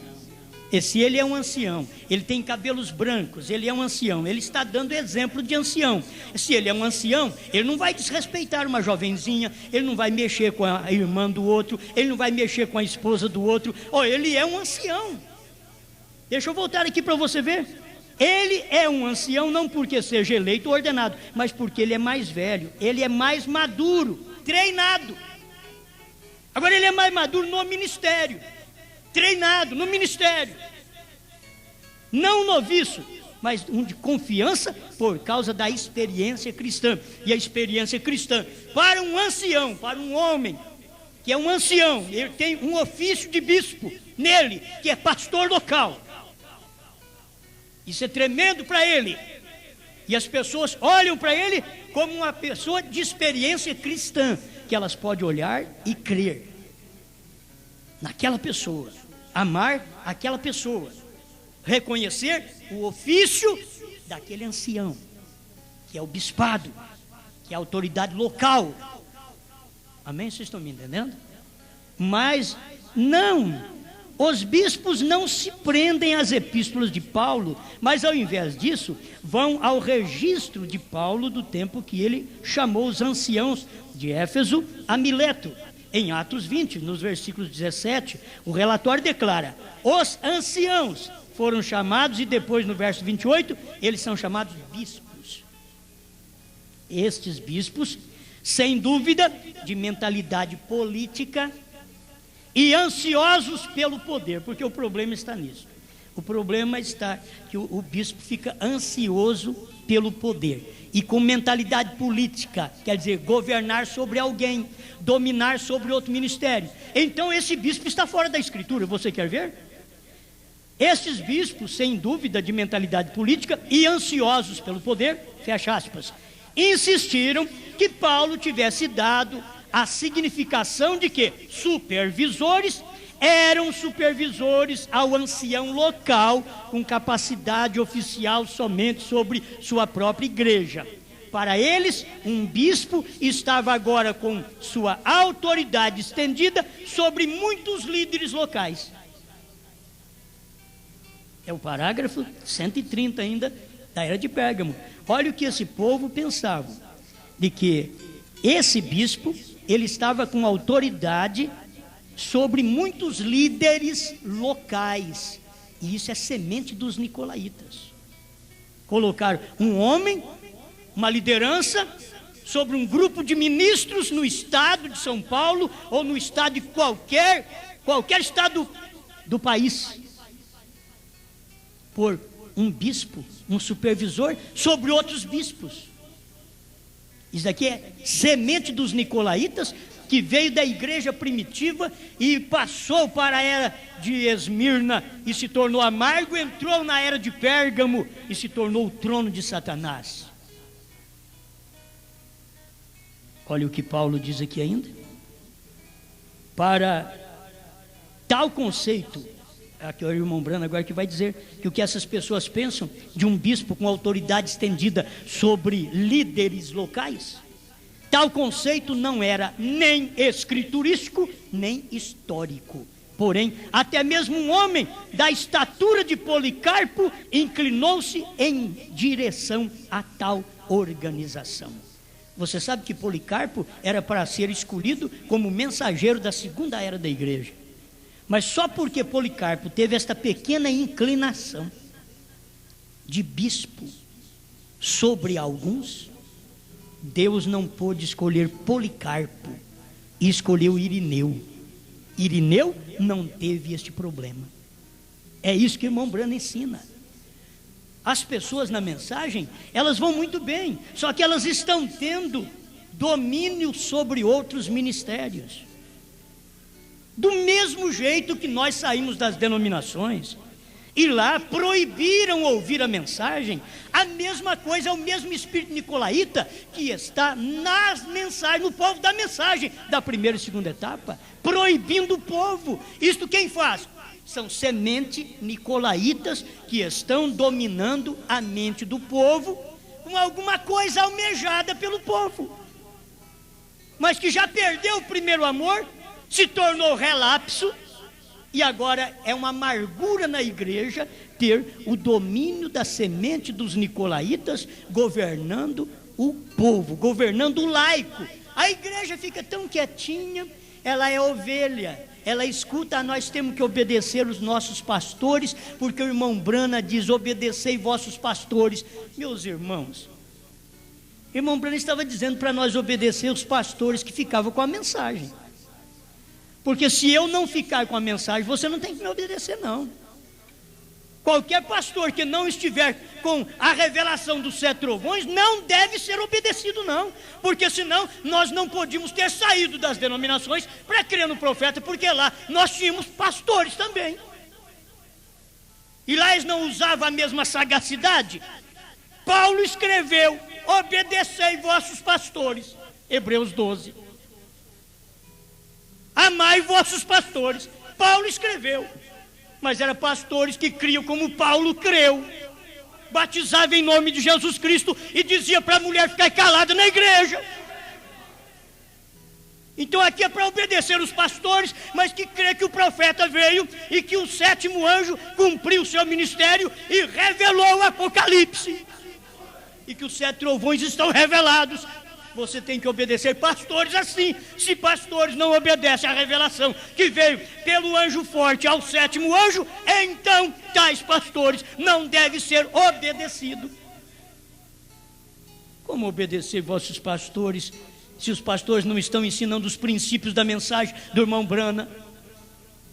Speaker 2: E se ele é um ancião, ele tem cabelos brancos, ele é um ancião, ele está dando exemplo de ancião. Se ele é um ancião, ele não vai desrespeitar uma jovenzinha, ele não vai mexer com a irmã do outro, ele não vai mexer com a esposa do outro. Ele é um ancião. Deixa eu voltar aqui para você ver. Ele é um ancião não porque seja eleito ou ordenado, mas porque ele é mais velho, ele é mais maduro, treinado. Agora ele é mais maduro no ministério, treinado no ministério. não um noviço, mas um de confiança por causa da experiência cristã. E a experiência cristã, para um ancião, para um homem que é um ancião, ele tem um ofício de bispo nele, que é pastor local. Isso é tremendo para ele. E as pessoas olham para ele como uma pessoa de experiência cristã, que elas podem olhar e crer naquela pessoa, amar aquela pessoa, reconhecer o ofício daquele ancião, que é o bispado, que é a autoridade local. Amém? Vocês estão me entendendo? Mas não, os bispos não se prendem às epístolas de Paulo, mas ao invés disso, vão ao registro de Paulo do tempo que ele chamou os anciãos de Éfeso a Mileto. Em Atos 20, nos versículos 17, o relatório declara: os anciãos foram chamados, e depois no verso 28, eles são chamados bispos. Estes bispos, sem dúvida, de mentalidade política e ansiosos pelo poder, porque o problema está nisso. O problema está que o bispo fica ansioso pelo poder e com mentalidade política, quer dizer, governar sobre alguém, dominar sobre outro ministério. Então esse bispo está fora da Escritura. Você quer ver? Esses bispos, sem dúvida, de mentalidade política e ansiosos pelo poder, fecha aspas, insistiram que Paulo tivesse dado a significação de que supervisores eram supervisores ao ancião local, com capacidade oficial somente sobre sua própria igreja. Para eles, um bispo estava agora com sua autoridade estendida sobre muitos líderes locais. É o parágrafo 130 ainda da era de Pérgamo. Olha o que esse povo pensava, de que esse bispo, ele estava com autoridade sobre muitos líderes locais, e isso é semente dos nicolaítas. Colocar um homem, uma liderança, sobre um grupo de ministros no estado de São Paulo, ou no estado de qualquer estado do país, por um bispo, um supervisor sobre outros bispos. Isso aqui é semente dos nicolaítas, que veio da igreja primitiva e passou para a era de Esmirna e se tornou amargo, entrou na era de Pérgamo e se tornou o trono de Satanás. Olha o que Paulo diz aqui ainda. Para tal conceito, aqui é o irmão Brano agora que vai dizer que o que essas pessoas pensam de um bispo com autoridade estendida sobre líderes locais, tal conceito não era nem escriturístico, nem histórico. Porém, até mesmo um homem da estatura de Policarpo inclinou-se em direção a tal organização. Você sabe que Policarpo era para ser escolhido como mensageiro da segunda era da igreja. Mas só porque Policarpo teve esta pequena inclinação de bispo sobre alguns, Deus não pôde escolher Policarpo e escolheu Irineu. Irineu não teve este problema. É isso que o irmão Brano ensina. As pessoas na mensagem, elas vão muito bem, só que elas estão tendo domínio sobre outros ministérios. Do mesmo jeito que nós saímos das denominações e lá proibiram ouvir a mensagem, a mesma coisa é o mesmo espírito nicolaíta que está nas mensagens, no povo da mensagem da primeira e segunda etapa, proibindo o povo. Isto quem faz? São semente nicolaítas que estão dominando a mente do povo com alguma coisa almejada pelo povo, mas que já perdeu o primeiro amor, se tornou relapso, e agora é uma amargura na igreja ter o domínio da semente dos nicolaítas governando o povo, governando o laico. A igreja fica tão quietinha, ela é ovelha, ela escuta: nós temos que obedecer os nossos pastores, porque o irmão Brana diz: obedecei vossos pastores. Meus irmãos, o irmão Brana estava dizendo para nós obedecer os pastores que ficavam com a mensagem. Porque se eu não ficar com a mensagem, você não tem que me obedecer, não. qualquer pastor que não estiver com a revelação dos 7 trovões não deve ser obedecido, não, porque senão nós não podíamos ter saído das denominações para crer no profeta, porque lá nós tínhamos pastores também, e lá eles não usavam a mesma sagacidade. Paulo escreveu: obedecei vossos pastores, Hebreus 12. Amai vossos pastores. Paulo escreveu, mas eram pastores que criam como Paulo creu, batizava em nome de Jesus Cristo e dizia para a mulher ficar calada na igreja. Então aqui é para obedecer os pastores, mas que crê que o profeta veio e que o 7º anjo cumpriu o seu ministério e revelou o Apocalipse, e que os 7 trovões estão revelados. Você tem que obedecer pastores assim. Se pastores não obedecem à revelação que veio pelo anjo forte ao 7º anjo, então tais pastores não devem ser obedecidos. Como obedecer vossos pastores se os pastores não estão ensinando os princípios da mensagem do irmão Brana?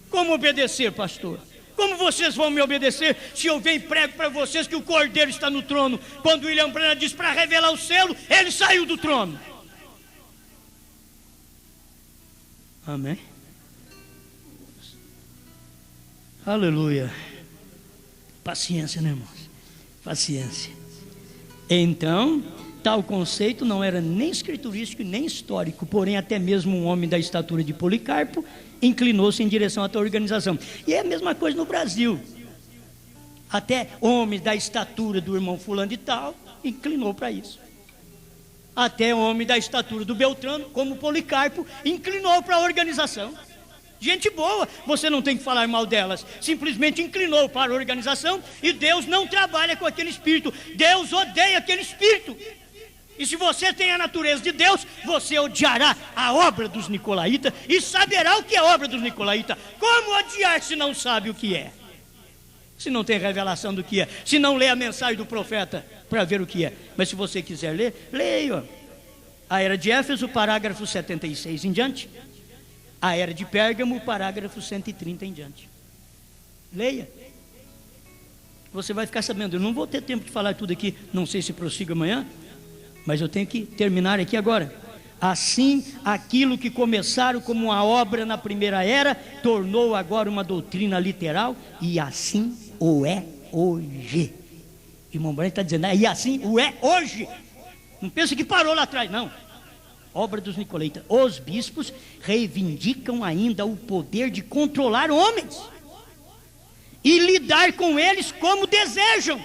Speaker 2: Como obedecer, pastor? Como vocês vão me obedecer se eu venho e prego para vocês que o Cordeiro está no trono? Quando William Branham diz para revelar o selo, ele saiu do trono. Amém? Aleluia. Paciência, né, irmãos? Paciência. Então, tal conceito não era nem escriturístico nem histórico, porém até mesmo um homem da estatura de Policarpo inclinou-se em direção à tua organização. E é a mesma coisa no Brasil. Até homens da estatura do irmão fulano de tal inclinou para isso. Até homem da estatura do Beltrano, como Policarpo, inclinou para a organização. Gente boa, você não tem que falar mal delas, simplesmente inclinou para a organização. E Deus não trabalha com aquele espírito, Deus odeia aquele espírito. E se você tem a natureza de Deus, você odiará a obra dos nicolaítas e saberá o que é a obra dos nicolaítas. Como odiar se não sabe o que é? Se não tem revelação do que é, se não lê a mensagem do profeta para ver o que é. Mas se você quiser ler, leia a Era de Éfeso, parágrafo 76 em diante. A Era de Pérgamo, parágrafo 130 em diante. Leia. Você vai ficar sabendo. Eu não vou ter tempo de falar tudo aqui, não sei se prossigo amanhã, mas eu tenho que terminar aqui agora. Assim, aquilo que começaram como uma obra na primeira era, tornou agora uma doutrina literal, e assim o é hoje. Irmão Branham está dizendo, e assim o é hoje. Não pensa que parou lá atrás, não. Obra dos nicolaítas. Os bispos reivindicam ainda o poder de controlar homens e lidar com eles como desejam,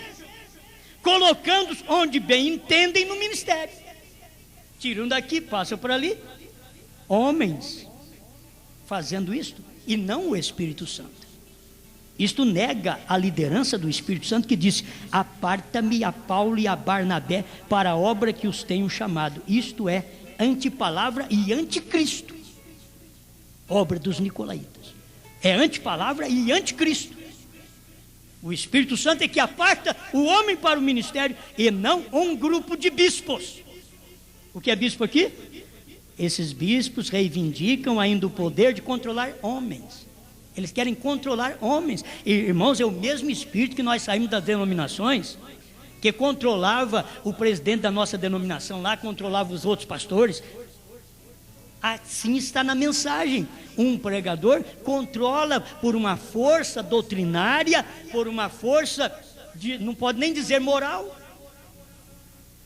Speaker 2: colocando-os onde bem entendem no ministério. Tiram daqui, passam por ali. Homens fazendo isto, e não o Espírito Santo. Isto nega a liderança do Espírito Santo, que diz: aparta-me a Paulo e a Barnabé para a obra que os tenho chamado. Isto é antipalavra e anticristo. Obra dos nicolaítas é antipalavra e anticristo. O Espírito Santo é que aparta o homem para o ministério, e não um grupo de bispos. O que é bispo aqui? Esses bispos reivindicam ainda o poder de controlar homens. Eles querem controlar homens. E, irmãos, é o mesmo espírito que nós saímos das denominações, que controlava o presidente da nossa denominação lá, controlava os outros pastores. Assim está na mensagem. Um pregador controla por uma força doutrinária, por uma força de, não pode nem dizer moral,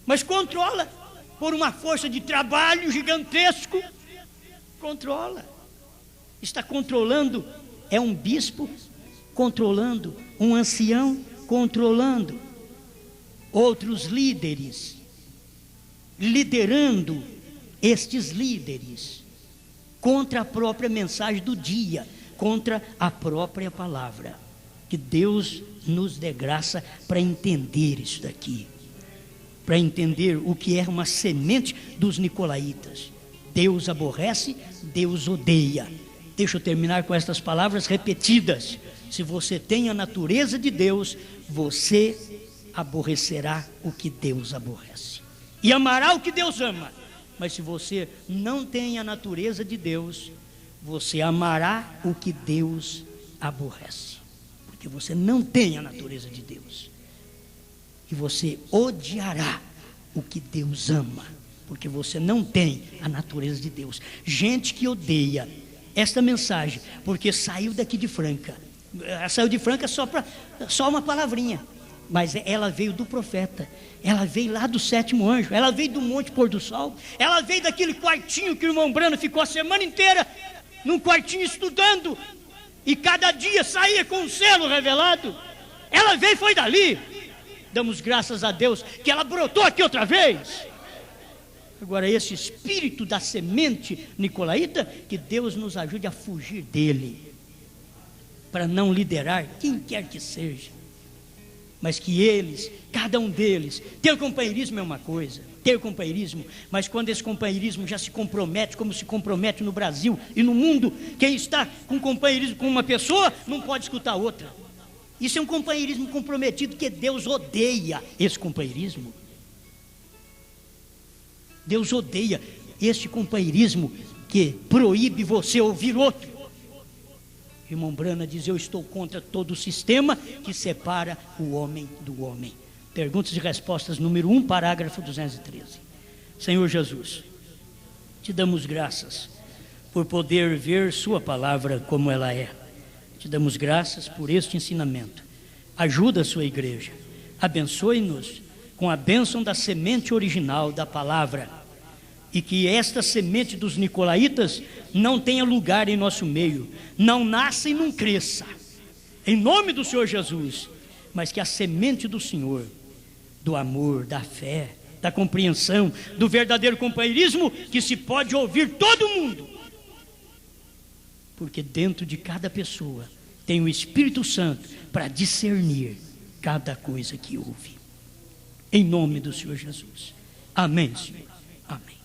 Speaker 2: mas controla por uma força de trabalho gigantesco. Controla. Está controlando. É um bispo controlando, um ancião controlando, outros líderes liderando estes líderes contra a própria mensagem do dia, contra a própria palavra. Que Deus nos dê graça para entender isso daqui, para entender o que é uma semente dos nicolaítas. Deus aborrece, Deus odeia. Deixa eu terminar com estas palavras repetidas. Se você tem a natureza de Deus, você aborrecerá o que Deus aborrece e amará o que Deus ama. Mas se você não tem a natureza de Deus, você amará o que Deus aborrece. porque você não tem a natureza de Deus. E você odiará o que Deus ama, porque você não tem a natureza de Deus. Gente que odeia esta mensagem, porque saiu daqui de Franca. Ela saiu de Franca só uma palavrinha, mas ela veio do profeta, ela veio lá do sétimo anjo, ela veio do Monte Pôr do Sol, ela veio daquele quartinho que o irmão Brano ficou a semana inteira num quartinho estudando, e cada dia saía com um selo revelado. Ela veio e foi dali. Damos graças a Deus que ela brotou aqui outra vez. Agora, esse espírito da semente nicolaíta, que Deus nos ajude a fugir dele, para não liderar quem quer que seja, mas que eles, cada um deles, ter companheirismo é uma coisa, ter companheirismo, mas quando esse companheirismo já se compromete, como se compromete no Brasil e no mundo, quem está com companheirismo com uma pessoa, não pode escutar outra. Isso é um companheirismo comprometido, que Deus odeia esse companheirismo. Deus odeia esse companheirismo que proíbe você ouvir outro. Irmão Brana diz: eu estou contra todo o sistema que separa o homem do homem. Perguntas e respostas número 1, parágrafo 213. Senhor Jesus, te damos graças por poder ver sua palavra como ela é. Te damos graças por este ensinamento. Ajuda a sua igreja, abençoe-nos com a bênção da semente original da palavra, e que esta semente dos nicolaítas não tenha lugar em nosso meio, não nasça e não cresça, em nome do Senhor Jesus, mas que a semente do Senhor, do amor, da fé, da compreensão, do verdadeiro companheirismo, que se pode ouvir todo mundo, porque dentro de cada pessoa tem o Espírito Santo para discernir cada coisa que ouve, em nome do Senhor Jesus. Amém, Senhor. Amém.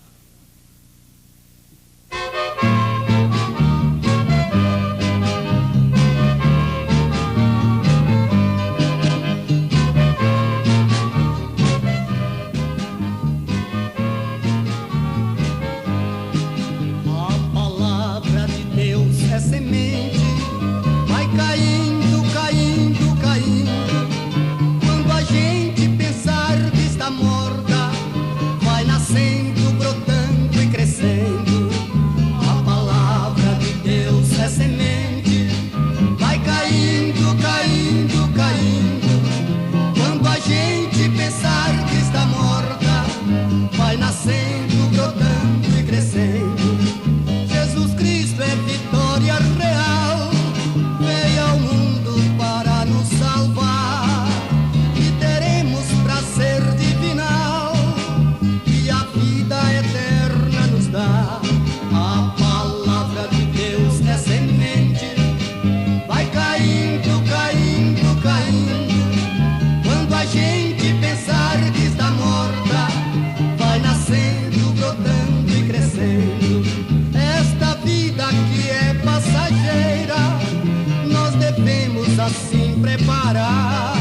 Speaker 3: Assim preparar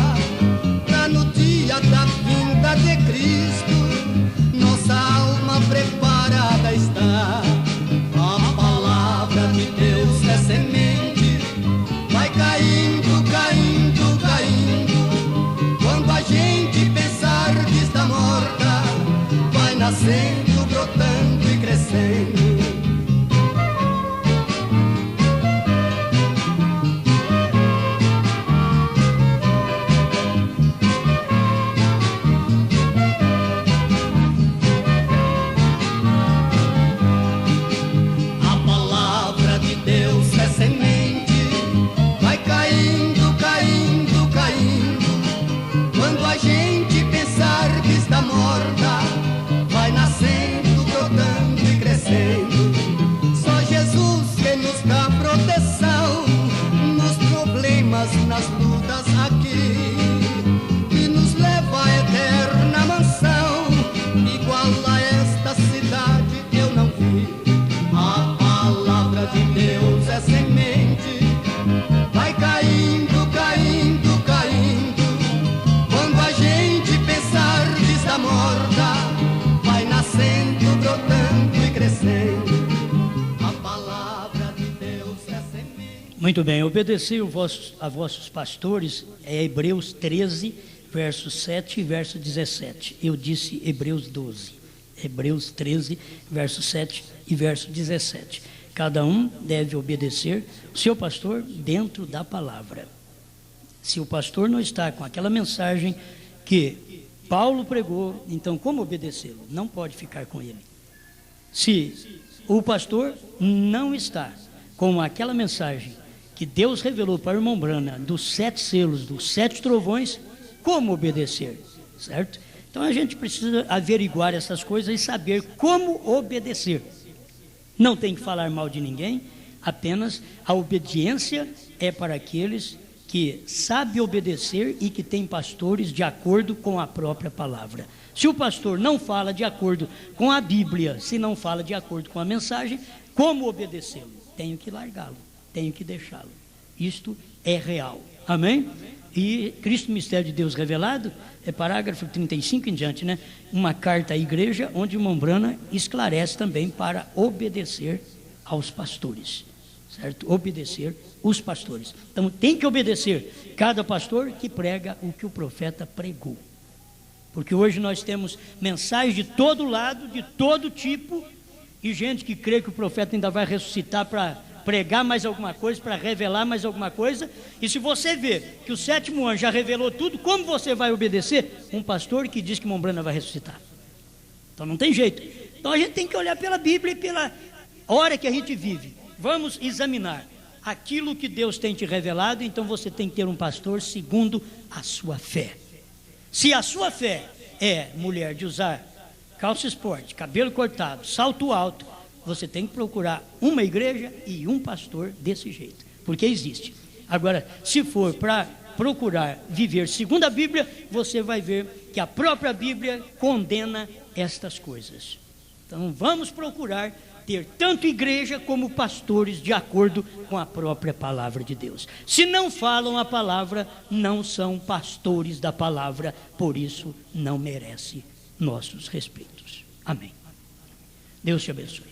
Speaker 3: pra no dia da vinda de Cristo nossa alma preparada está. A palavra de Deus é semente, vai caindo, caindo, caindo. Quando a gente pensar que está morta, vai nascendo, brotando e crescendo. Nas lutas aqui, e nos leva à eterna mansão, igual a esta cidade eu não vi. A palavra de Deus é semente, vai caindo, caindo, caindo. Quando a gente pensar que está morta, vai nascendo, brotando e crescendo. A palavra de Deus é semente.
Speaker 2: Muito bem, obedecer a vossos pastores é Hebreus 13, verso 7 e verso 17. Eu disse Hebreus 12. Hebreus 13, verso 7 e verso 17. Cada um deve obedecer o seu pastor dentro da palavra. Se o pastor não está com aquela mensagem que Paulo pregou, então como obedecê-lo? Não pode ficar com ele. Se o pastor não está com aquela mensagem que Deus revelou para o irmão Brana, dos 7 selos, dos 7 trovões, como obedecer? Certo? Então a gente precisa averiguar essas coisas e saber como obedecer. Não tem que falar mal de ninguém, apenas a obediência é para aqueles que sabem obedecer e que têm pastores de acordo com a própria palavra. Se o pastor não fala de acordo com a Bíblia, se não fala de acordo com a mensagem, como obedecê-lo? Tenho que largá-lo, tenho que deixá-lo. Isto é real. Amém? E Cristo Mistério de Deus Revelado, é parágrafo 35 em diante, né? Uma carta à igreja, onde o irmão Brana esclarece também para obedecer aos pastores, certo? Obedecer os pastores. Então tem que obedecer cada pastor que prega o que o profeta pregou. Porque hoje nós temos mensagens de todo lado, de todo tipo, e gente que crê que o profeta ainda vai ressuscitar para pregar mais alguma coisa, para revelar mais alguma coisa. E se você vê que o 7º anjo já revelou tudo, como você vai obedecer um pastor que diz que irmão Brana vai ressuscitar? Então não tem jeito. Então a gente tem que olhar pela Bíblia e pela hora que a gente vive. Vamos examinar aquilo que Deus tem te revelado. Então você tem que ter um pastor segundo a sua fé. Se a sua fé é mulher de usar calça esporte, cabelo cortado, salto alto, você tem que procurar uma igreja e um pastor desse jeito, porque existe. Agora, se for para procurar viver segundo a Bíblia, você vai ver que a própria Bíblia condena estas coisas. Então vamos procurar ter tanto igreja como pastores de acordo com a própria palavra de Deus. Se não falam a palavra, não são pastores da palavra, por isso não merece nossos respeitos. Amém. Deus te abençoe.